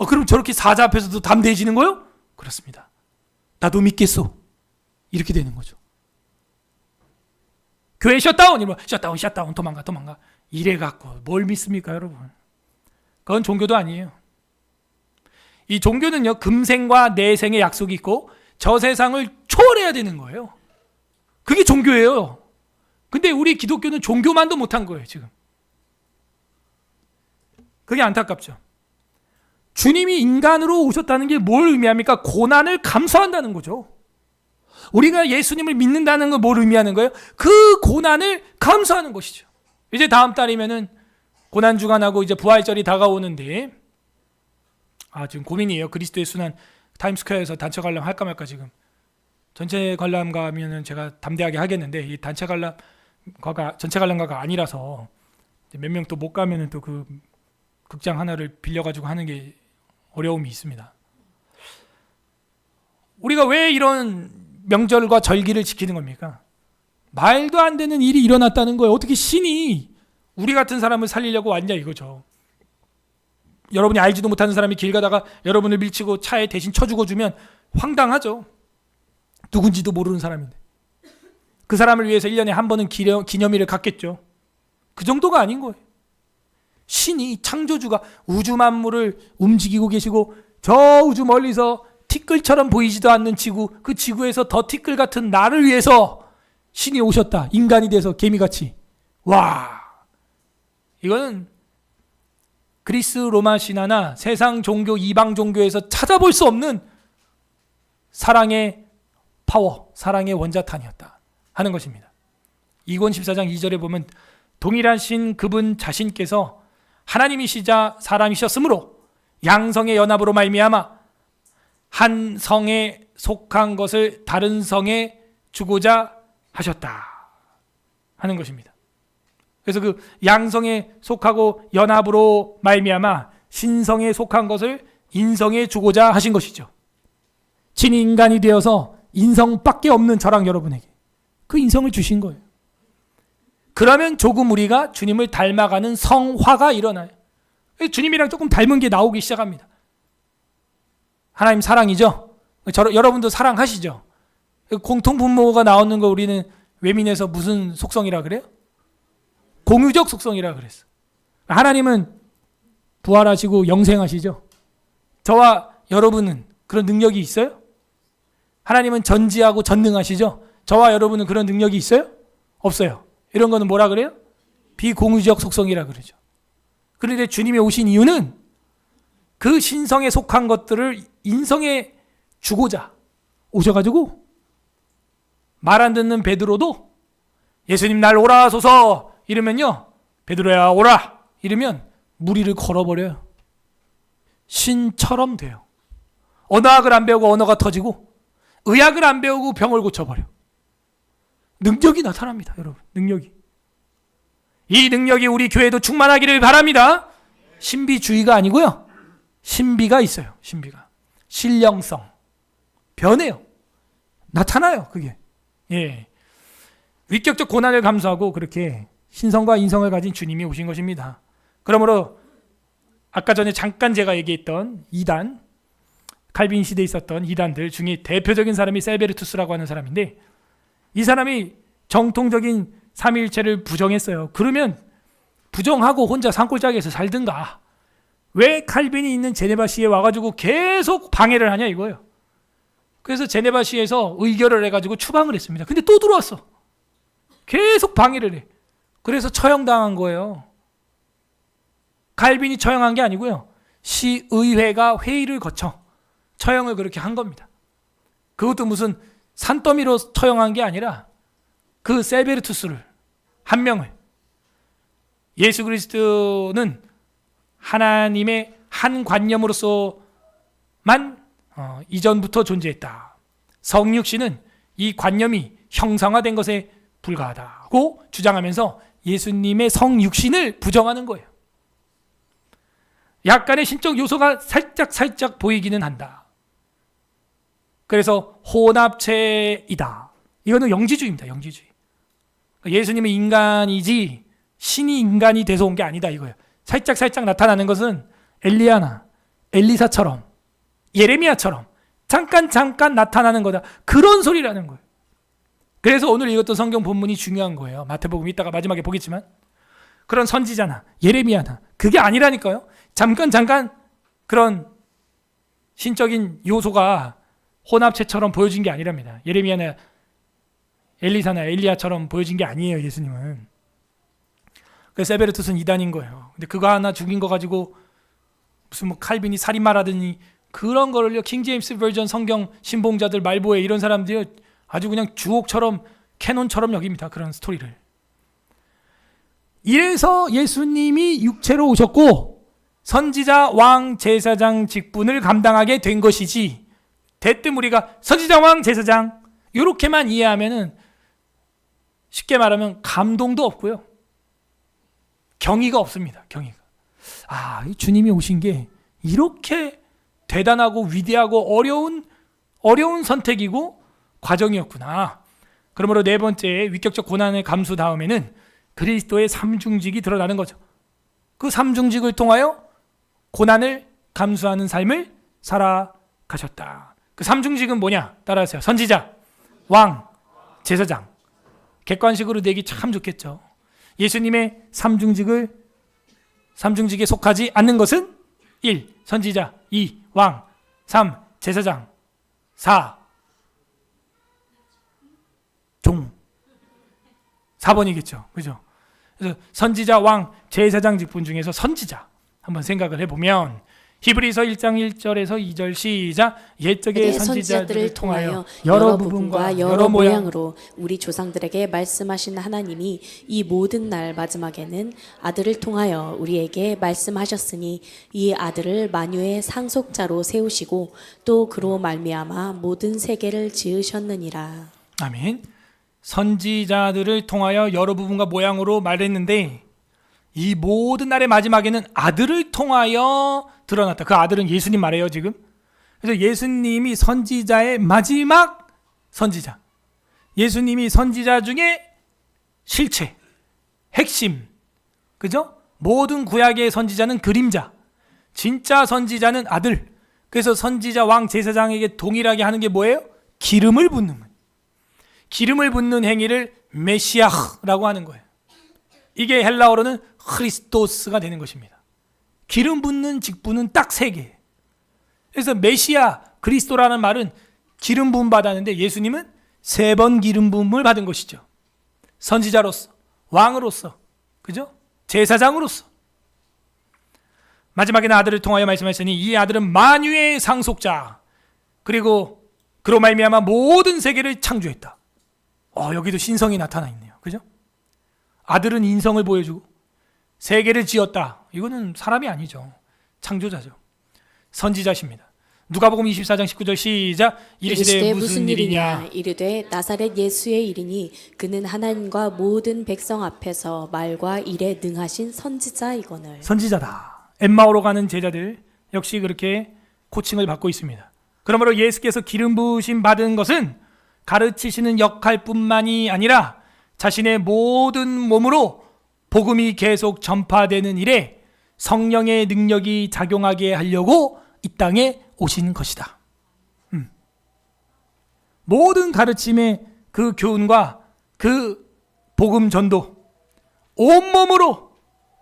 Speaker 1: 그럼 저렇게 사자 앞에서도 담대해지는 거요? 그렇습니다. 나도 믿겠소. 이렇게 되는 거죠. 교회 셧다운, 이러면 셧다운, 도망가. 이래갖고 뭘 믿습니까, 여러분? 그건 종교도 아니에요. 이 종교는요, 금생과 내생의 약속이 있고 저 세상을 초월해야 되는 거예요. 그게 종교예요. 근데 우리 기독교는 종교만도 못한 거예요, 지금. 그게 안타깝죠. 주님이 인간으로 오셨다는 게 뭘 의미합니까? 고난을 감수한다는 거죠. 우리가 예수님을 믿는다는 건 뭘 의미하는 거예요? 그 고난을 감수하는 것이죠. 이제 다음 달이면은 고난주간하고 이제 부활절이 다가오는데 지금 고민이에요. 그리스도의 순환 타임스퀘어에서 단체 관람 할까 말까 지금. 전체 관람 가면은 제가 담대하게 하겠는데 이 단체 관람가가 전체 관람가가 아니라서 몇 명 또 못 가면은 또 그 극장 하나를 빌려가지고 하는 게 어려움이 있습니다. 우리가 왜 이런 명절과 절기를 지키는 겁니까? 말도 안 되는 일이 일어났다는 거예요. 어떻게 신이 우리 같은 사람을 살리려고 왔냐 이거죠. 여러분이 알지도 못하는 사람이 길 가다가 여러분을 밀치고 차에 대신 쳐 죽어주면 황당하죠. 누군지도 모르는 사람인데. 그 사람을 위해서 1년에 한 번은 기념일을 갖겠죠. 그 정도가 아닌 거예요. 신이, 창조주가 우주 만물을 움직이고 계시고 저 우주 멀리서 티끌처럼 보이지도 않는 지구, 그 지구에서 더 티끌 같은 나를 위해서 신이 오셨다. 인간이 돼서 개미같이. 와, 이거는 그리스 로마 신화나 세상 종교, 이방 종교에서 찾아볼 수 없는 사랑의 파워, 사랑의 원자탄이었다 하는 것입니다. 이권 14장 2절에 보면 동일한 신 그분 자신께서 하나님이시자 사람이셨으므로 양성의 연합으로 말미암아 한 성에 속한 것을 다른 성에 주고자 하셨다 하는 것입니다. 그래서 그 양성에 속하고 연합으로 말미암아 신성에 속한 것을 인성에 주고자 하신 것이죠. 진인간이 되어서 인성밖에 없는 저랑 여러분에게 그 인성을 주신 거예요. 그러면 조금 우리가 주님을 닮아가는 성화가 일어나요. 주님이랑 조금 닮은 게 나오기 시작합니다. 하나님 사랑이죠. 여러분도 사랑하시죠. 공통분모가 나오는 거 우리는 외민에서 무슨 속성이라 그래요? 공유적 속성이라 그랬어. 하나님은 부활하시고 영생하시죠. 저와 여러분은 그런 능력이 있어요? 하나님은 전지하고 전능하시죠. 저와 여러분은 그런 능력이 있어요? 없어요. 이런 거는 뭐라 그래요? 비공유적 속성이라 그러죠. 그런데 주님이 오신 이유는 그 신성에 속한 것들을 인성에 주고자 오셔가지고 말 안 듣는 베드로도 예수님 날 오라 하소서 이러면요, 베드로야 오라 이러면 무리를 걸어버려요. 신처럼 돼요. 언어학을 안 배우고 언어가 터지고, 의학을 안 배우고 병을 고쳐버려. 능력이 나타납니다, 여러분. 능력이. 이 능력이 우리 교회도 충만하기를 바랍니다. 신비주의가 아니고요, 신비가 있어요. 신비가. 신령성. 변해요. 나타나요, 그게. 예. 위격적 고난을 감수하고 그렇게 신성과 인성을 가진 주님이 오신 것입니다. 그러므로 아까 전에 잠깐 제가 얘기했던 이단, 칼빈 시대에 있었던 이단들 중에 대표적인 사람이 셀베르투스라고 하는 사람인데, 이 사람이 정통적인 삼위일체를 부정했어요. 그러면 부정하고 혼자 산골짜기에서 살든가, 왜 칼빈이 있는 제네바시에 와가지고 계속 방해를 하냐 이거예요. 그래서 제네바시에서 의결을 해가지고 추방을 했습니다. 근데 또 들어왔어. 계속 방해를 해. 그래서 처형당한 거예요. 칼빈이 처형한 게 아니고요, 시의회가 회의를 거쳐 처형을 그렇게 한 겁니다. 그것도 무슨 산더미로 처형한 게 아니라 그 셀베르투스를, 한 명을, 예수 그리스도는 하나님의 한 관념으로서만 이전부터 존재했다. 성육신은 이 관념이 형상화된 것에 불과하다고 주장하면서 예수님의 성육신을 부정하는 거예요. 약간의 신적 요소가 살짝 보이기는 한다. 그래서 혼합체이다. 이거는 영지주의입니다. 영지주의. 예수님은 인간이지 신이 인간이 돼서 온 게 아니다 이거예요. 살짝 나타나는 것은 엘리야나 엘리사처럼, 예레미야처럼 잠깐 나타나는 거다. 그런 소리라는 거예요. 그래서 오늘 읽었던 성경 본문이 중요한 거예요. 마태복음 이따가 마지막에 보겠지만, 그런 선지자나 예레미야나 그게 아니라니까요. 잠깐 그런 신적인 요소가 혼합체처럼 보여진 게 아니랍니다. 예레미야나 엘리사나 엘리야처럼 보여진 게 아니에요, 예수님은. 그래서 세베르투스는 이단인 거예요. 근데 그거 하나 죽인 거 가지고 무슨 뭐 칼빈이 살인마라더니 그런 거를요, 킹제임스 버전 성경 신봉자들, 말보에 이런 사람들이 아주 그냥 주옥처럼 캐논처럼 여깁니다. 그런 스토리를. 이래서 예수님이 육체로 오셨고 선지자, 왕, 제사장 직분을 감당하게 된 것이지, 대뜸 우리가 선지자, 왕, 제사장 이렇게만 이해하면은 쉽게 말하면 감동도 없고요, 경의가 없습니다. 경의가. 이 주님이 오신 게 이렇게 대단하고 위대하고 어려운 선택이고 과정이었구나. 그러므로 네 번째, 위격적 고난의 감수 다음에는 그리스도의 삼중직이 드러나는 거죠. 그 삼중직을 통하여 고난을 감수하는 삶을 살아가셨다. 그 삼중직은 뭐냐? 따라하세요. 선지자, 왕, 제사장. 객관식으로 내기 참 좋겠죠. 예수님의 삼중직에 속하지 않는 것은 1. 선지자, 2. 왕, 3. 제사장, 4. 종. 4번이겠죠. 그죠? 그래서 선지자, 왕, 제사장 직분 중에서 선지자 한번 생각을 해보면, 히브리서 1장 1절에서 2절 시작. 옛적의 선지자들을 통하여 여러 부분과 여러 모양으로
Speaker 2: 우리 조상들에게 말씀하신 하나님이 이 모든 날 마지막에는 아들을 통하여 우리에게 말씀하셨으니 이 아들을 만유의 상속자로 세우시고 또 그로 말미암아 모든 세계를 지으셨느니라.
Speaker 1: 아멘. 선지자들을 통하여 여러 부분과 모양으로 말했는데, 이 모든 날의 마지막에는 아들을 통하여 드러났다. 그 아들은 예수님 말이에요, 지금. 그래서 예수님이 선지자의 마지막 선지자. 예수님이 선지자 중에 실체, 핵심. 그죠? 모든 구약의 선지자는 그림자. 진짜 선지자는 아들. 그래서 선지자, 왕, 제사장에게 동일하게 하는 게 뭐예요? 기름을 붓는 거예요. 기름을 붓는 행위를 메시아라고 하는 거예요. 이게 헬라어로는 크리스토스가 되는 것입니다. 기름 붓는 직분은 딱 3개. 그래서 메시아, 그리스도라는 말은 기름 부음 받았는데, 예수님은 3번 기름 부음을 받은 것이죠. 선지자로서, 왕으로서, 그죠? 제사장으로서. 마지막에는 아들을 통하여 말씀하셨으니 이 아들은 만유의 상속자, 그리고 그로 말미암아 모든 세계를 창조했다. 여기도 신성이 나타나 있네요. 그죠? 아들은 인성을 보여주고 세계를 지었다. 이거는 사람이 아니죠. 창조자죠. 선지자십니다. 누가복음 24장 19절 시작. 이르시되 무슨 일이냐.
Speaker 2: 이르되 나사렛 예수의 일이니 그는 하나님과 모든 백성 앞에서 말과 일에 능하신 선지자이거늘.
Speaker 1: 선지자다. 엠마오로 가는 제자들 역시 그렇게 코칭을 받고 있습니다. 그러므로 예수께서 기름 부으심 받은 것은 가르치시는 역할뿐만이 아니라 자신의 모든 몸으로 복음이 계속 전파되는 일에 성령의 능력이 작용하게 하려고 이 땅에 오신 것이다. 모든 가르침의 그 교훈과 그 복음 전도 온몸으로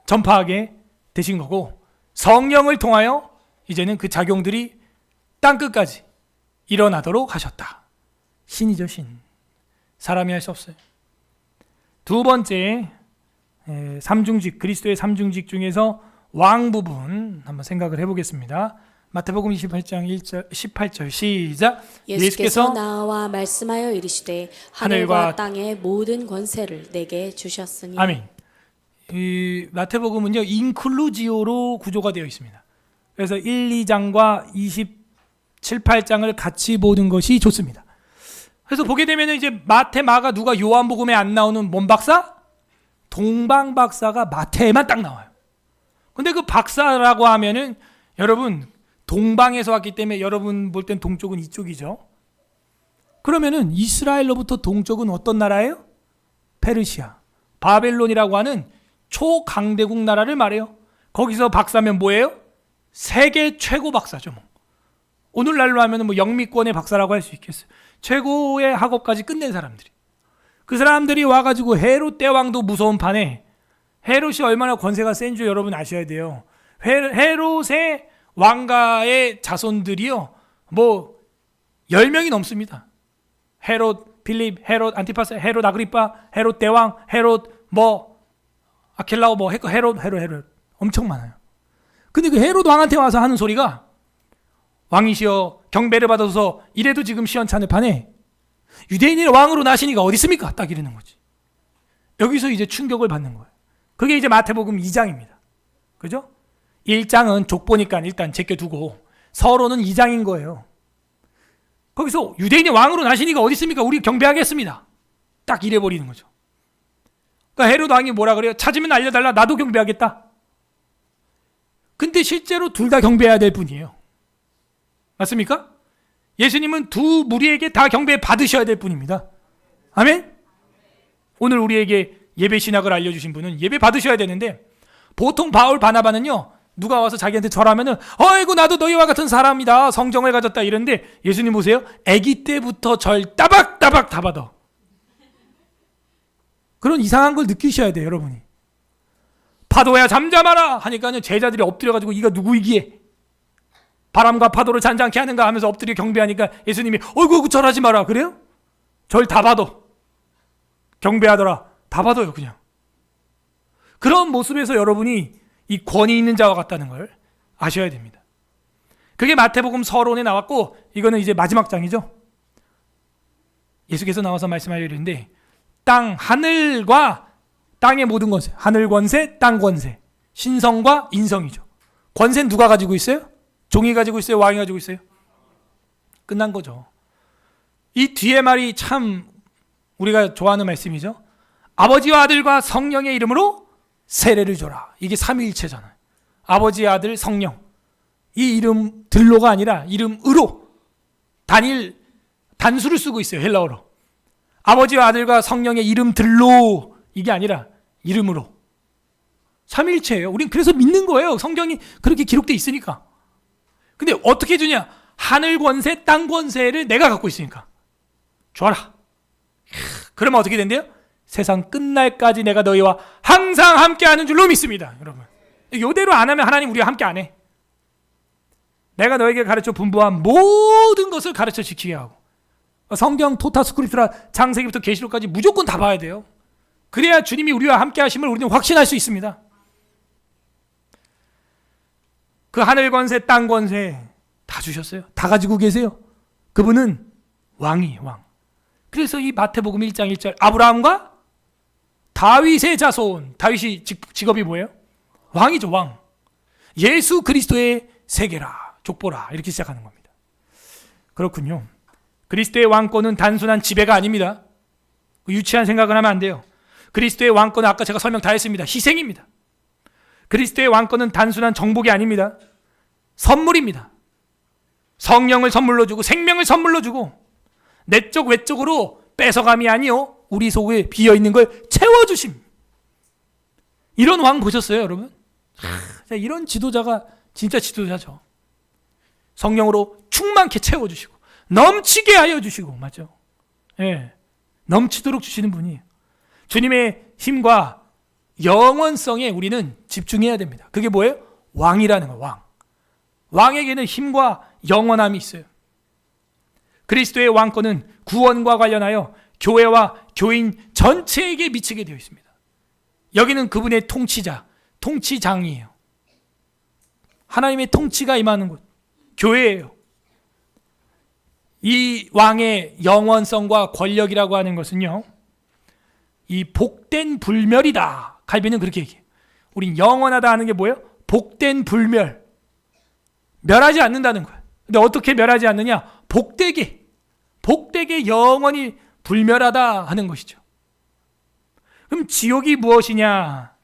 Speaker 1: 전파하게 되신 거고, 성령을 통하여 이제는 그 작용들이 땅끝까지 일어나도록 하셨다. 신이죠, 신. 사람이 할 수 없어요. 두 번째, 삼중직, 그리스도의 삼중직 중에서 왕 부분 한번 생각을 해보겠습니다. 마태복음 28장 18절 시작.
Speaker 2: 예수께서 나와 말씀하여 이르시되 하늘과 땅의 모든 권세를 내게 주셨으니.
Speaker 1: 아멘. 이 마태복음은요 인클루지오로 구조가 되어 있습니다. 그래서 1, 2장과 27, 8장을 같이 보는 것이 좋습니다. 그래서 보게 되면 이제 마태, 마가, 누가, 요한복음에 안 나오는 뭔 박사? 동방 박사가 마태에만 딱 나와요. 근데 그 박사라고 하면은 여러분 동방에서 왔기 때문에 여러분 볼 땐 동쪽은 이쪽이죠. 그러면은 이스라엘로부터 동쪽은 어떤 나라예요? 페르시아, 바벨론이라고 하는 초강대국 나라를 말해요. 거기서 박사면 뭐예요? 세계 최고 박사죠. 뭐. 오늘날로 하면 뭐 영미권의 박사라고 할 수 있겠어요. 최고의 학업까지 끝낸 사람들이. 그 사람들이 와가지고 헤롯 대왕도 무서운 판에, 헤롯이 얼마나 권세가 센 줄 여러분 아셔야 돼요. 헤롯의 왕가의 자손들이요 뭐 10명이 넘습니다. 헤롯 필립, 헤롯 안티파스, 헤롯 아그리파, 헤롯 대왕, 헤롯 뭐 아켈라오, 뭐 헤롯 엄청 많아요. 근데 그 헤롯 왕한테 와서 하는 소리가, 왕이시여 경배를 받아서 이래도 지금 시원찮을 판에 유대인의 왕으로 나시니가 어디 있습니까? 딱 이러는 거지. 여기서 이제 충격을 받는 거예요. 그게 이제 마태복음 2장입니다. 그죠? 1장은 족보니까 일단 제껴두고 서로는 2장인 거예요. 거기서 유대인의 왕으로 나시니가 어디 있습니까? 우리 경배하겠습니다. 딱 이래버리는 거죠. 그러니까 헤롯 왕이 뭐라 그래요? 찾으면 알려달라. 나도 경배하겠다. 근데 실제로 둘 다 경배해야 될 분이에요. 맞습니까? 예수님은 두 무리에게 다 경배 받으셔야 될 분입니다. 아멘? 오늘 우리에게 예배 신학을 알려주신 분은 예배 받으셔야 되는데, 보통 바울 바나바는요 누가 와서 자기한테 절하면은 아이고 나도 너희와 같은 사람이다, 성정을 가졌다 이런데, 예수님 보세요. 아기 때부터 절 따박따박 다 받아. 그런 이상한 걸 느끼셔야 돼요, 여러분이. 파도야 잠잠하라 하니까요 제자들이 엎드려가지고 이가 누구이기에 바람과 파도를 잔잔케 하는가 하면서 엎드려 경배하니까 예수님이 어이구 절하지 마라. 그래요? 절 다 받아. 경배하더라. 다 받아요 그냥. 그런 모습에서 여러분이 이 권위 있는 자와 같다는 걸 아셔야 됩니다. 그게 마태복음 서론에 나왔고, 이거는 이제 마지막 장이죠. 예수께서 나와서 말씀하려 이랬는데, 하늘과 땅의 모든 권세, 하늘 권세, 땅 권세, 신성과 인성이죠. 권세는 누가 가지고 있어요? 종이 가지고 있어요? 왕이 가지고 있어요? 끝난 거죠. 이 뒤에 말이 참 우리가 좋아하는 말씀이죠. 아버지와 아들과 성령의 이름으로 세례를 줘라. 이게 삼위일체잖아요. 아버지, 아들, 성령. 이 이름들로가 아니라 이름으로 단수를 쓰고 있어요. 헬라어로. 아버지와 아들과 성령의 이름들로, 이게 아니라 이름으로. 삼위일체예요. 우린 그래서 믿는 거예요. 성경이 그렇게 기록되어 있으니까. 근데 어떻게 주냐? 하늘 권세, 땅 권세를 내가 갖고 있으니까 줘라. 그러면 어떻게 된대요? 세상 끝날까지 내가 너희와 항상 함께하는 줄로 믿습니다. 여러분, 이대로 안 하면 하나님 우리와 함께 안 해. 내가 너에게 가르쳐 분부한 모든 것을 가르쳐 지키게 하고, 성경 토타 스크립트라 창세기부터 계시록까지 무조건 다 봐야 돼요. 그래야 주님이 우리와 함께 하심을 우리는 확신할 수 있습니다. 그 하늘 권세, 땅 권세 다 주셨어요. 다 가지고 계세요. 그분은 왕이에요, 왕. 그래서 이 마태복음 1장 1절 아브라함과 다윗의 자손, 다윗이 직업이 뭐예요? 왕이죠, 왕. 예수 그리스도의 세계라, 족보라 이렇게 시작하는 겁니다. 그렇군요. 그리스도의 왕권은 단순한 지배가 아닙니다. 유치한 생각을 하면 안 돼요. 그리스도의 왕권은 아까 제가 설명 다 했습니다. 희생입니다. 그리스도의 왕권은 단순한 정복이 아닙니다. 선물입니다. 성령을 선물로 주고 생명을 선물로 주고 내적 외적으로 뺏어감이 아니요 우리 속에 비어있는 걸 채워주심. 이런 왕 보셨어요, 여러분? 이런 지도자가 진짜 지도자죠. 성령으로 충만케 채워주시고 넘치게 하여 주시고, 맞죠? 예, 넘치도록 주시는 분이 주님의 힘과 영원성에 우리는 집중해야 됩니다. 그게 뭐예요? 왕이라는 거, 왕. 왕에게는 힘과 영원함이 있어요. 그리스도의 왕권은 구원과 관련하여 교회와 교인 전체에게 미치게 되어 있습니다. 여기는 그분의 통치자, 통치장이에요. 하나님의 통치가 임하는 곳, 교회예요. 이 왕의 영원성과 권력이라고 하는 것은요, 이 복된 불멸이다. 칼빈은 그렇게 얘기해요. 우린 영원하다 하는 게 뭐예요? 복된 불멸. 멸하지 않는다는 거예요. 근데 어떻게 멸하지 않느냐? 복되게 영원히 불멸하다 하는 것이죠. 그럼 지옥이 무엇이냐?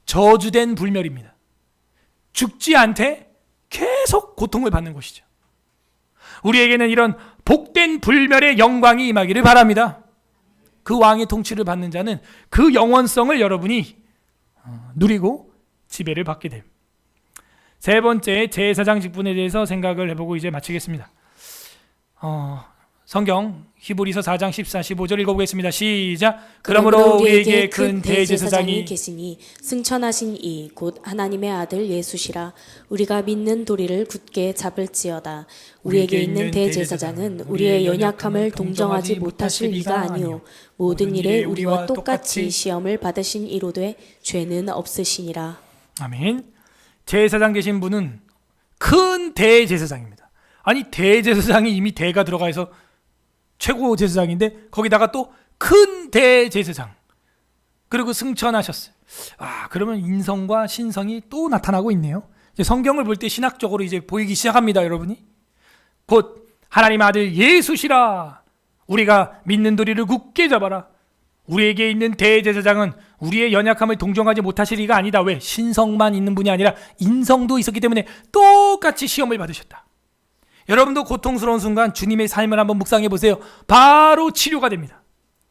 Speaker 1: 저주된 불멸입니다. 죽지 않되 계속 고통을 받는 것이죠. 우리에게는 이런 복된 불멸의 영광이 임하기를 바랍니다. 그 왕의 통치를 받는 자는 그 영원성을 여러분이 누리고 지배를 받게 됩니다. 세 번째, 제사장 직분에 대해서 생각을 해보고 이제 마치겠습니다. 성경 히브리서 4장 14, 15절 읽어보겠습니다. 시작. 그러므로 우리에게 큰 대제사장이
Speaker 2: 계시니 승천하신 이 곧 하나님의 아들 예수시라. 우리가 믿는 도리를 굳게 잡을지어다. 우리에게 있는 대제사장은 우리의 연약함을 동정하지 못하실 이가 아니요 모든 일에 우리와 똑같이 시험을 받으신 이로되 죄는 없으시니라.
Speaker 1: 아멘. 제사장 되신 분은 큰 대제사장입니다. 아니, 대제사장이 이미 대가 들어가 있어 최고 제사장인데 거기다가 또 큰 대제사장, 그리고 승천하셨어요. 그러면 인성과 신성이 또 나타나고 있네요. 이제 성경을 볼 때 신학적으로 이제 보이기 시작합니다, 여러분이. 곧 하나님 아들 예수시라. 우리가 믿는 도리를 굳게 잡아라. 우리에게 있는 대제사장은 우리의 연약함을 동정하지 못하실 이가 아니다. 왜? 신성만 있는 분이 아니라 인성도 있었기 때문에 똑같이 시험을 받으셨다. 여러분도 고통스러운 순간 주님의 삶을 한번 묵상해 보세요. 바로 치료가 됩니다.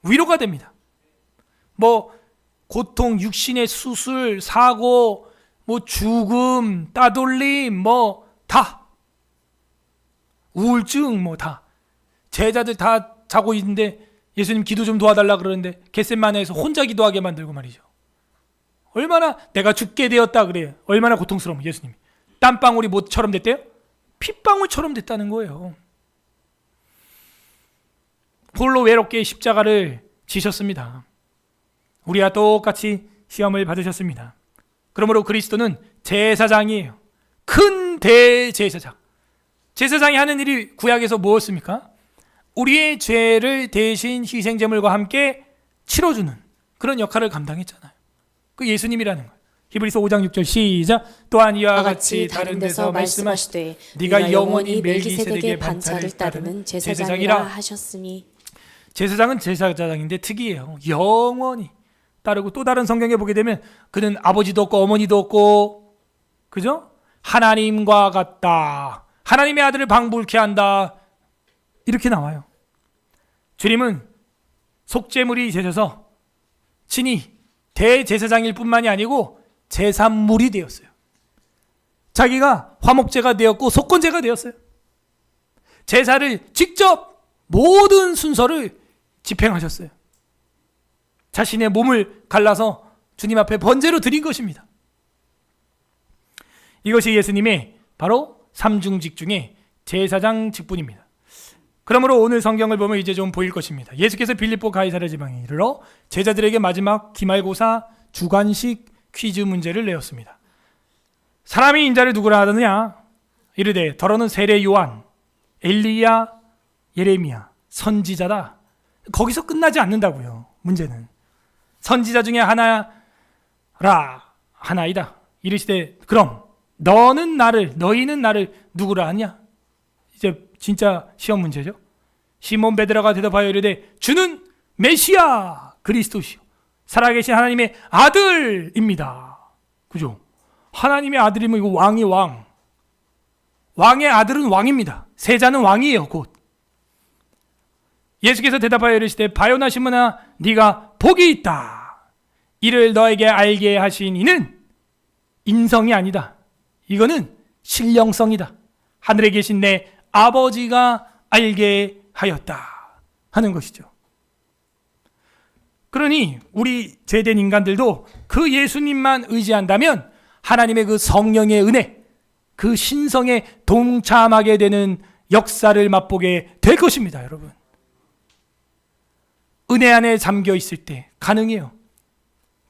Speaker 1: 위로가 됩니다. 고통, 육신의 수술, 사고, 죽음, 따돌림, 다. 우울증, 다. 제자들 다 자고 있는데 예수님 기도 좀 도와달라 그러는데 겟세마네에서 혼자 기도하게 만들고 말이죠. 얼마나 내가 죽게 되었다 그래요. 얼마나 고통스러우면 예수님이. 땀방울이 뭐처럼 됐대요? 핏방울처럼 됐다는 거예요. 홀로 외롭게 십자가를 지셨습니다. 우리와 똑같이 시험을 받으셨습니다. 그러므로 그리스도는 제사장이에요. 큰 대제사장. 제사장이 하는 일이 구약에서 무엇입니까? 우리의 죄를 대신 희생제물과 함께 치러주는 그런 역할을 감당했잖아요. 그 예수님이라는 거예요. 히브리서 5장 6절 시작. 또한 이와 같이 다른 데서 말씀하시되 네가 영원히 멜기세덱의 반차를 따르는 제사장이라
Speaker 2: 하셨으니.
Speaker 1: 제사장은 제사장인데 특이해요. 영원히 따르고, 또 다른 성경에 보게 되면 그는 아버지도 없고 어머니도 없고, 그죠? 하나님과 같다. 하나님의 아들을 방불케 한다. 이렇게 나와요. 주님은 속죄물이 되셔서 친히 대제사장일 뿐만이 아니고 제산물이 되었어요. 자기가 화목제가 되었고 속건제가 되었어요. 제사를 직접 모든 순서를 집행하셨어요. 자신의 몸을 갈라서 주님 앞에 번제로 드린 것입니다. 이것이 예수님의 바로 삼중직 중에 제사장 직분입니다. 그러므로 오늘 성경을 보면 이제 좀 보일 것입니다. 예수께서 빌립보 가이사랴 지방에 이르러 제자들에게 마지막 기말고사 주관식 퀴즈 문제를 내었습니다. 사람이 인자를 누구라 하느냐? 이르되 더러는 세례 요한, 엘리야, 예레미야 선지자다. 거기서 끝나지 않는다고요. 문제는 선지자 중에 하나이다. 이르시되 그럼 너희는 나를 누구라 하냐? 이제 진짜 시험 문제죠. 시몬 베드로가 대답하여 이르되 주는 메시아 그리스도시요 살아계신 하나님의 아들입니다. 그죠? 하나님의 아들이면 이거 왕이 왕. 왕의 아들은 왕입니다. 세자는 왕이에요. 곧. 예수께서 대답하여 이르시되 바요나 시몬아 네가 복이 있다. 이를 너에게 알게 하신 이는 인성이 아니다. 이거는 신령성이다. 하늘에 계신 내 아버지가 알게 하였다 하는 것이죠. 그러니 우리 죄된 인간들도 그 예수님만 의지한다면 하나님의 그 성령의 은혜, 그 신성에 동참하게 되는 역사를 맛보게 될 것입니다. 여러분, 은혜 안에 잠겨 있을 때 가능해요.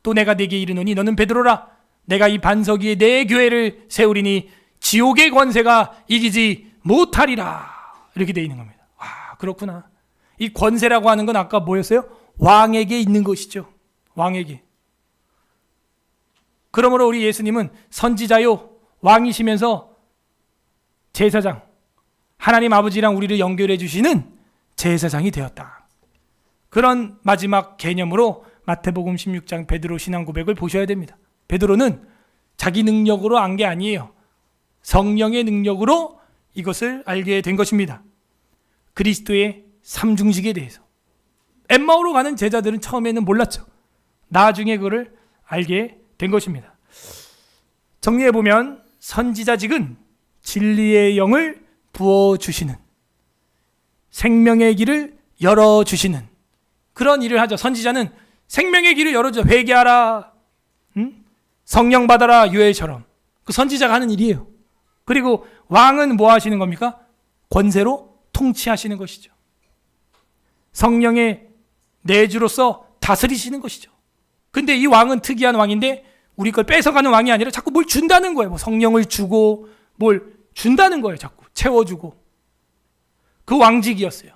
Speaker 1: 또 내가 네게 이르노니 너는 베드로라. 내가 이 반석 위에 내 교회를 세우리니 지옥의 권세가 이기지 못하리라. 이렇게 돼 있는 겁니다. 와, 그렇구나. 이 권세라고 하는 건 아까 뭐였어요? 왕에게 있는 것이죠. 왕에게. 그러므로 우리 예수님은 선지자요 왕이시면서 제사장, 하나님 아버지랑 우리를 연결해 주시는 제사장이 되었다. 그런 마지막 개념으로 마태복음 16장 베드로 신앙 고백을 보셔야 됩니다. 베드로는 자기 능력으로 안 게 아니에요. 성령의 능력으로 이것을 알게 된 것입니다. 그리스도의 삼중직에 대해서. 엠마오로 가는 제자들은 처음에는 몰랐죠. 나중에 그거를 알게 된 것입니다. 정리해보면 선지자직은 진리의 영을 부어주시는, 생명의 길을 열어주시는 그런 일을 하죠. 선지자는 생명의 길을 열어줘. 회개하라, 성령 받아라, 요엘처럼. 그 선지자가 하는 일이에요. 그리고 왕은 뭐 하시는 겁니까? 권세로 통치하시는 것이죠. 성령의 내주로서 다스리시는 것이죠. 근데 이 왕은 특이한 왕인데 우리 걸 뺏어가는 왕이 아니라 자꾸 뭘 준다는 거예요. 뭐 성령을 주고 뭘 준다는 거예요. 자꾸 채워주고. 그 왕직이었어요.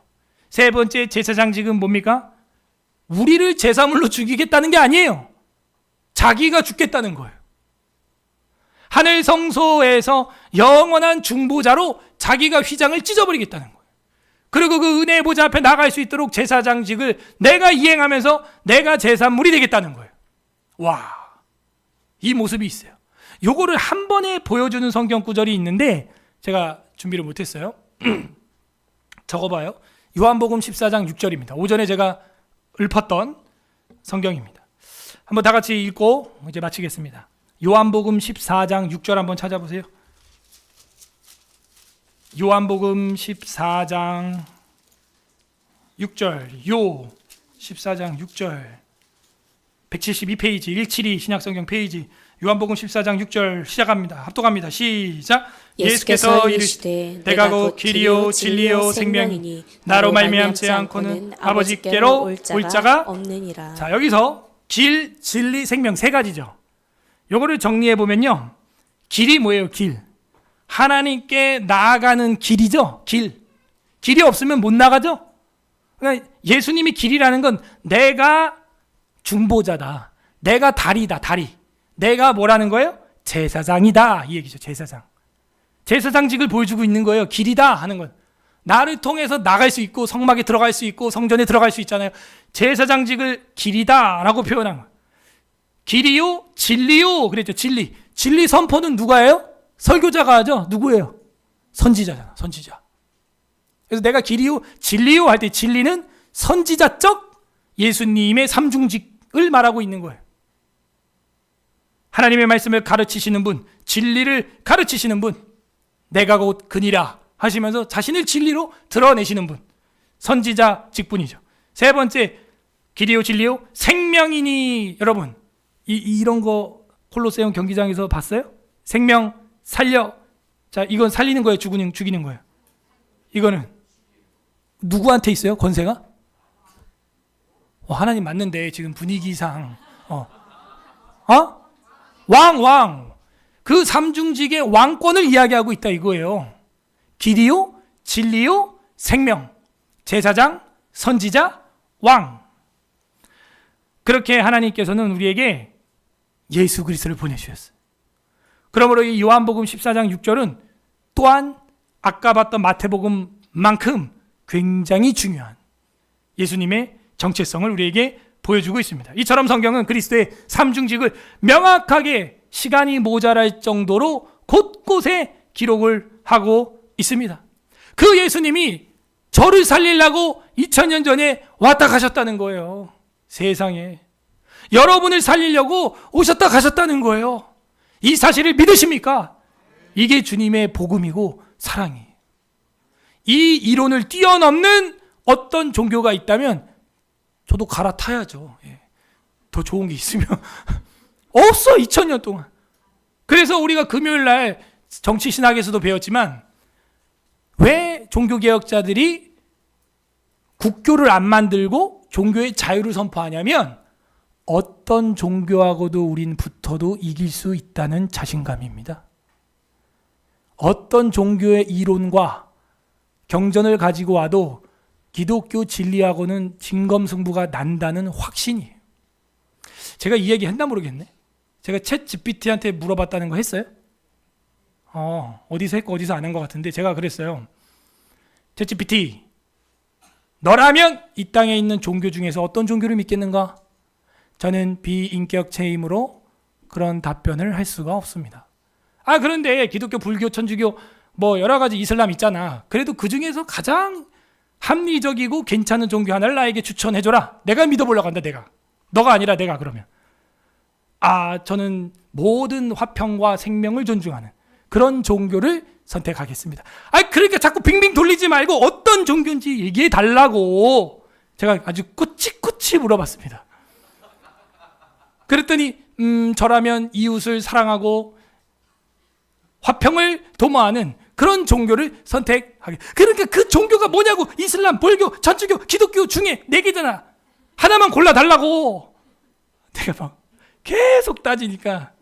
Speaker 1: 세 번째 제사장직은 뭡니까? 우리를 제사물로 죽이겠다는 게 아니에요. 자기가 죽겠다는 거예요. 하늘 성소에서 영원한 중보자로 자기가 휘장을 찢어버리겠다는 거예요. 그리고 그 은혜의 보좌 앞에 나갈 수 있도록 제사장직을 내가 이행하면서 내가 제사물이 되겠다는 거예요. 와, 이 모습이 있어요. 요거를 한 번에 보여주는 성경 구절이 있는데 제가 준비를 못했어요. 적어봐요. 요한복음 14장 6절입니다. 오전에 제가 읊었던 성경입니다. 한번 다 같이 읽고 이제 마치겠습니다. 요한복음 14장 6절 한번 찾아보세요. 요한복음 14장 6절, 14장 6절, 172페이지, 172 신약성경 페이지, 요한복음 14장 6절 시작합니다. 합독합니다. 시작. 예수께서 이르시되 내가 곧 길이요 진리요 생명이니 나로 말미암지 않고는 아버지께로 올 자가
Speaker 2: 없느니라.
Speaker 1: 자, 여기서 길, 진리, 생명 세 가지죠. 요거를 정리해 보면요. 길이 뭐예요? 길. 하나님께 나아가는 길이죠. 길이 없으면 못 나가죠. 그러니까 예수님이 길이라는 건 내가 중보자다. 내가 다리다. 다리. 내가 뭐라는 거예요? 제사장이다. 이 얘기죠. 제사장. 제사장직을 보여주고 있는 거예요. 길이다 하는 건. 나를 통해서 나갈 수 있고 성막에 들어갈 수 있고 성전에 들어갈 수 있잖아요. 제사장직을 길이다 라고 표현한 거예요. 길이요 진리요 그랬죠. 진리 선포는 누가 해요? 설교자가 하죠. 누구예요? 선지자잖아. 선지자. 그래서 내가 길이요 진리요 할 때 진리는 선지자적 예수님의 삼중직을 말하고 있는 거예요. 하나님의 말씀을 가르치시는 분, 진리를 가르치시는 분, 내가 곧 그니라 하시면서 자신을 진리로 드러내시는 분, 선지자 직분이죠. 세 번째, 길이요 진리요 생명이니. 여러분 이런 거 콜로세움 경기장에서 봤어요? 생명 살려. 자, 이건 살리는 거예요, 죽이는 거예요? 이거는 누구한테 있어요? 권세가? 하나님 맞는데 지금 분위기상 왕. 그 삼중직의 왕권을 이야기하고 있다 이거예요. 길이요 진리요 생명. 제사장, 선지자, 왕. 그렇게 하나님께서는 우리에게 예수 그리스도를 보내주셨어요. 그러므로 이 요한복음 14장 6절은 또한 아까 봤던 마태복음만큼 굉장히 중요한 예수님의 정체성을 우리에게 보여주고 있습니다. 이처럼 성경은 그리스도의 삼중직을 명확하게 시간이 모자랄 정도로 곳곳에 기록을 하고 있습니다. 그 예수님이 저를 살리려고 2000년 전에 왔다 가셨다는 거예요. 세상에. 여러분을 살리려고 오셨다 가셨다는 거예요. 이 사실을 믿으십니까? 이게 주님의 복음이고 사랑이에요. 이 이론을 뛰어넘는 어떤 종교가 있다면 저도 갈아타야죠. 더 좋은 게 있으면. 없어, 2000년 동안. 그래서 우리가 금요일 날 정치신학에서도 배웠지만 왜 종교개혁자들이 국교를 안 만들고 종교의 자유를 선포하냐면 어떤 종교하고도 우린 붙어도 이길 수 있다는 자신감입니다. 어떤 종교의 이론과 경전을 가지고 와도 기독교 진리하고는 진검승부가 난다는 확신이에요. 제가 이 얘기 했나 모르겠네. 제가 챗 GPT한테 물어봤다는 거 했어요? 어디서 했고 어디서 안 한 것 같은데 제가 그랬어요. 챗 GPT, 너라면 이 땅에 있는 종교 중에서 어떤 종교를 믿겠는가? 저는 비인격체이므로 그런 답변을 할 수가 없습니다. 그런데 기독교, 불교, 천주교 뭐 여러 가지 이슬람 있잖아. 그래도 그 중에서 가장 합리적이고 괜찮은 종교 하나를 나에게 추천해줘라. 내가 믿어보려고 한다. 내가. 너가 아니라 내가. 그러면 저는 모든 화평과 생명을 존중하는 그런 종교를 선택하겠습니다. 그러니까 자꾸 빙빙 돌리지 말고 어떤 종교인지 얘기해 달라고 제가 아주 꾸치꾸치 물어봤습니다. 그랬더니 저라면 이웃을 사랑하고 화평을 도모하는 그런 종교를 선택하게. 그러니까 그 종교가 뭐냐고. 이슬람, 불교, 천주교, 기독교 중에 4개잖아. 하나만 골라달라고. 내가 막 계속 따지니까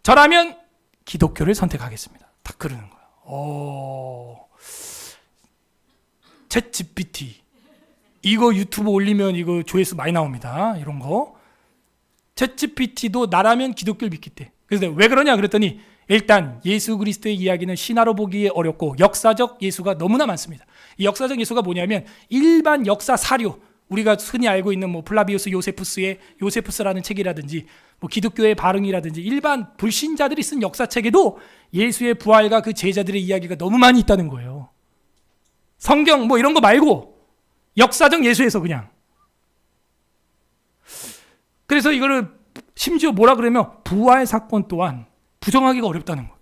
Speaker 1: 저라면 기독교를 선택하겠습니다. 다 그러는 거야. 챗 GPT 이거 유튜브 올리면 이거 조회수 많이 나옵니다. 이런 거. 챗 GPT도 나라면 기독교를 믿겠대. 그래서 왜 그러냐 그랬더니 일단 예수 그리스도의 이야기는 신화로 보기에 어렵고 역사적 예수가 너무나 많습니다. 이 역사적 예수가 뭐냐면 일반 역사 사료, 우리가 흔히 알고 있는 뭐 플라비우스 요세푸스의 요세푸스라는 책이라든지 뭐 기독교의 발흥이라든지 일반 불신자들이 쓴 역사책에도 예수의 부활과 그 제자들의 이야기가 너무 많이 있다는 거예요. 성경 뭐 이런 거 말고 역사적 예수에서 그냥. 그래서 이거를 심지어 뭐라 그러면 부활 사건 또한 부정하기가 어렵다는 거예요.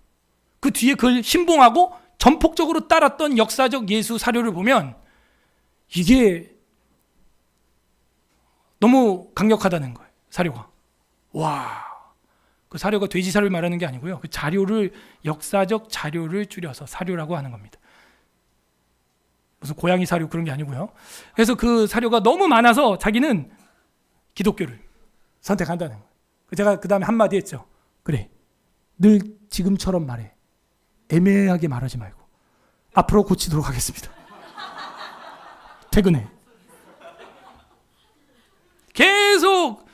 Speaker 1: 그 뒤에 그걸 신봉하고 전폭적으로 따랐던 역사적 예수 사료를 보면 이게 너무 강력하다는 거예요. 사료가. 와, 그 사료가 돼지 사료를 말하는 게 아니고요. 그 자료를 역사적 자료를 줄여서 사료라고 하는 겁니다. 무슨 고양이 사료 그런 게 아니고요. 그래서 그 사료가 너무 많아서 자기는 기독교를 선택한다는 거예요. 제가 그 다음에 한마디 했죠. 그래, 늘 지금처럼 말해. 애매하게 말하지 말고 앞으로 고치도록 하겠습니다. 퇴근해. 계속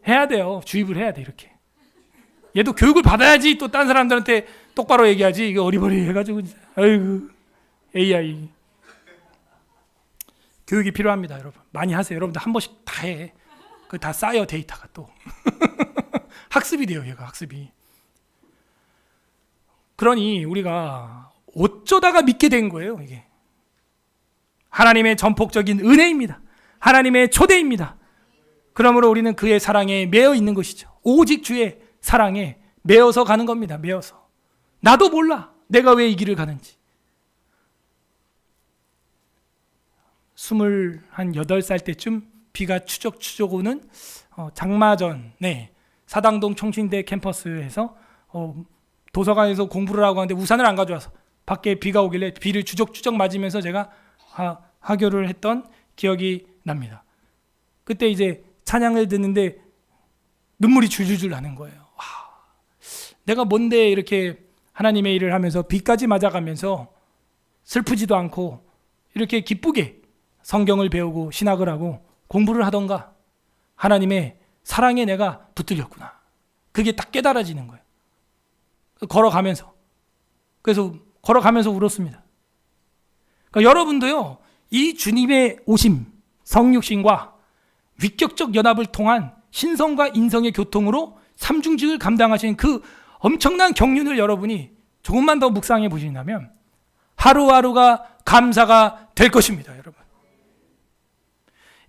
Speaker 1: 해야 돼요. 주입을 해야 돼. 이렇게. 얘도 교육을 받아야지 또 딴 사람들한테 똑바로 얘기하지. 이거 어리버리 해가지고 아이고 AI 교육이 필요합니다. 여러분 많이 하세요. 여러분들 한 번씩 다 해. 그 다 쌓여 데이터가 또 학습이 돼요. 얘가 학습이. 그러니 우리가 어쩌다가 믿게 된 거예요. 이게 하나님의 전폭적인 은혜입니다. 하나님의 초대입니다. 그러므로 우리는 그의 사랑에 매여 있는 것이죠. 오직 주의 사랑에 매여서 가는 겁니다. 매여서. 나도 몰라. 내가 왜 이 길을 가는지. 28살 때쯤 비가 추적추적 오는 장마 전에 사당동 총신대 캠퍼스에서 도서관에서 공부를 하고 하는데 우산을 안 가져와서 밖에 비가 오길래 비를 추적추적 맞으면서 제가 하교를 했던 기억이 납니다. 그때 이제 찬양을 듣는데 눈물이 줄줄줄 나는 거예요. 와, 내가 뭔데 이렇게 하나님의 일을 하면서 비까지 맞아가면서 슬프지도 않고 이렇게 기쁘게 성경을 배우고 신학을 하고 공부를 하던가 하나님의 사랑에 내가 붙들렸구나. 그게 딱 깨달아지는 거예요. 걸어가면서. 그래서 걸어가면서 울었습니다. 그러니까 여러분도요, 이 주님의 오심, 성육신과 위격적 연합을 통한 신성과 인성의 교통으로 삼중직을 감당하신 그 엄청난 경륜을 여러분이 조금만 더 묵상해 보신다면 하루하루가 감사가 될 것입니다, 여러분.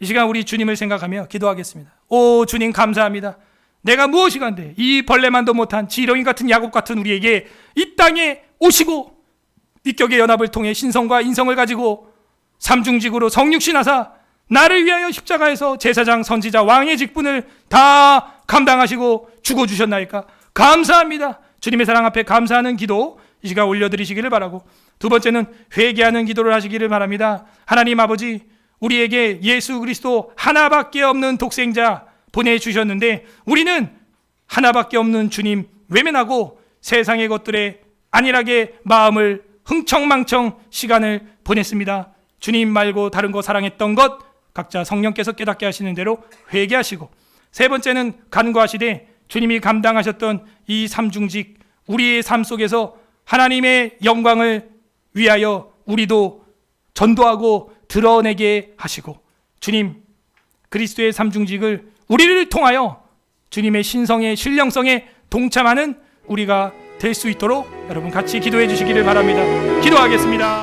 Speaker 1: 이 시간 우리 주님을 생각하며 기도하겠습니다. 오 주님 감사합니다. 내가 무엇이 간데 이 벌레만도 못한 지렁이 같은 야곱 같은 우리에게 이 땅에 오시고 위격의 연합을 통해 신성과 인성을 가지고 삼중직으로 성육신하사 나를 위하여 십자가에서 제사장, 선지자, 왕의 직분을 다 감당하시고 죽어주셨나이까? 감사합니다. 주님의 사랑 앞에 감사하는 기도 이 시간 올려드리시기를 바라고, 두 번째는 회개하는 기도를 하시기를 바랍니다. 하나님 아버지, 우리에게 예수 그리스도 하나밖에 없는 독생자 보내주셨는데 우리는 하나밖에 없는 주님 외면하고 세상의 것들에 안일하게 마음을 흥청망청 시간을 보냈습니다. 주님 말고 다른 거 사랑했던 것 각자 성령께서 깨닫게 하시는 대로 회개하시고, 세 번째는 간구하시되 주님이 감당하셨던 이 삼중직 우리의 삶 속에서 하나님의 영광을 위하여 우리도 전도하고 드러내게 하시고, 주님 그리스도의 삼중직을 우리를 통하여 주님의 신성의 신령성에 동참하는 우리가 될 수 있도록 여러분 같이 기도해 주시기를 바랍니다. 기도하겠습니다.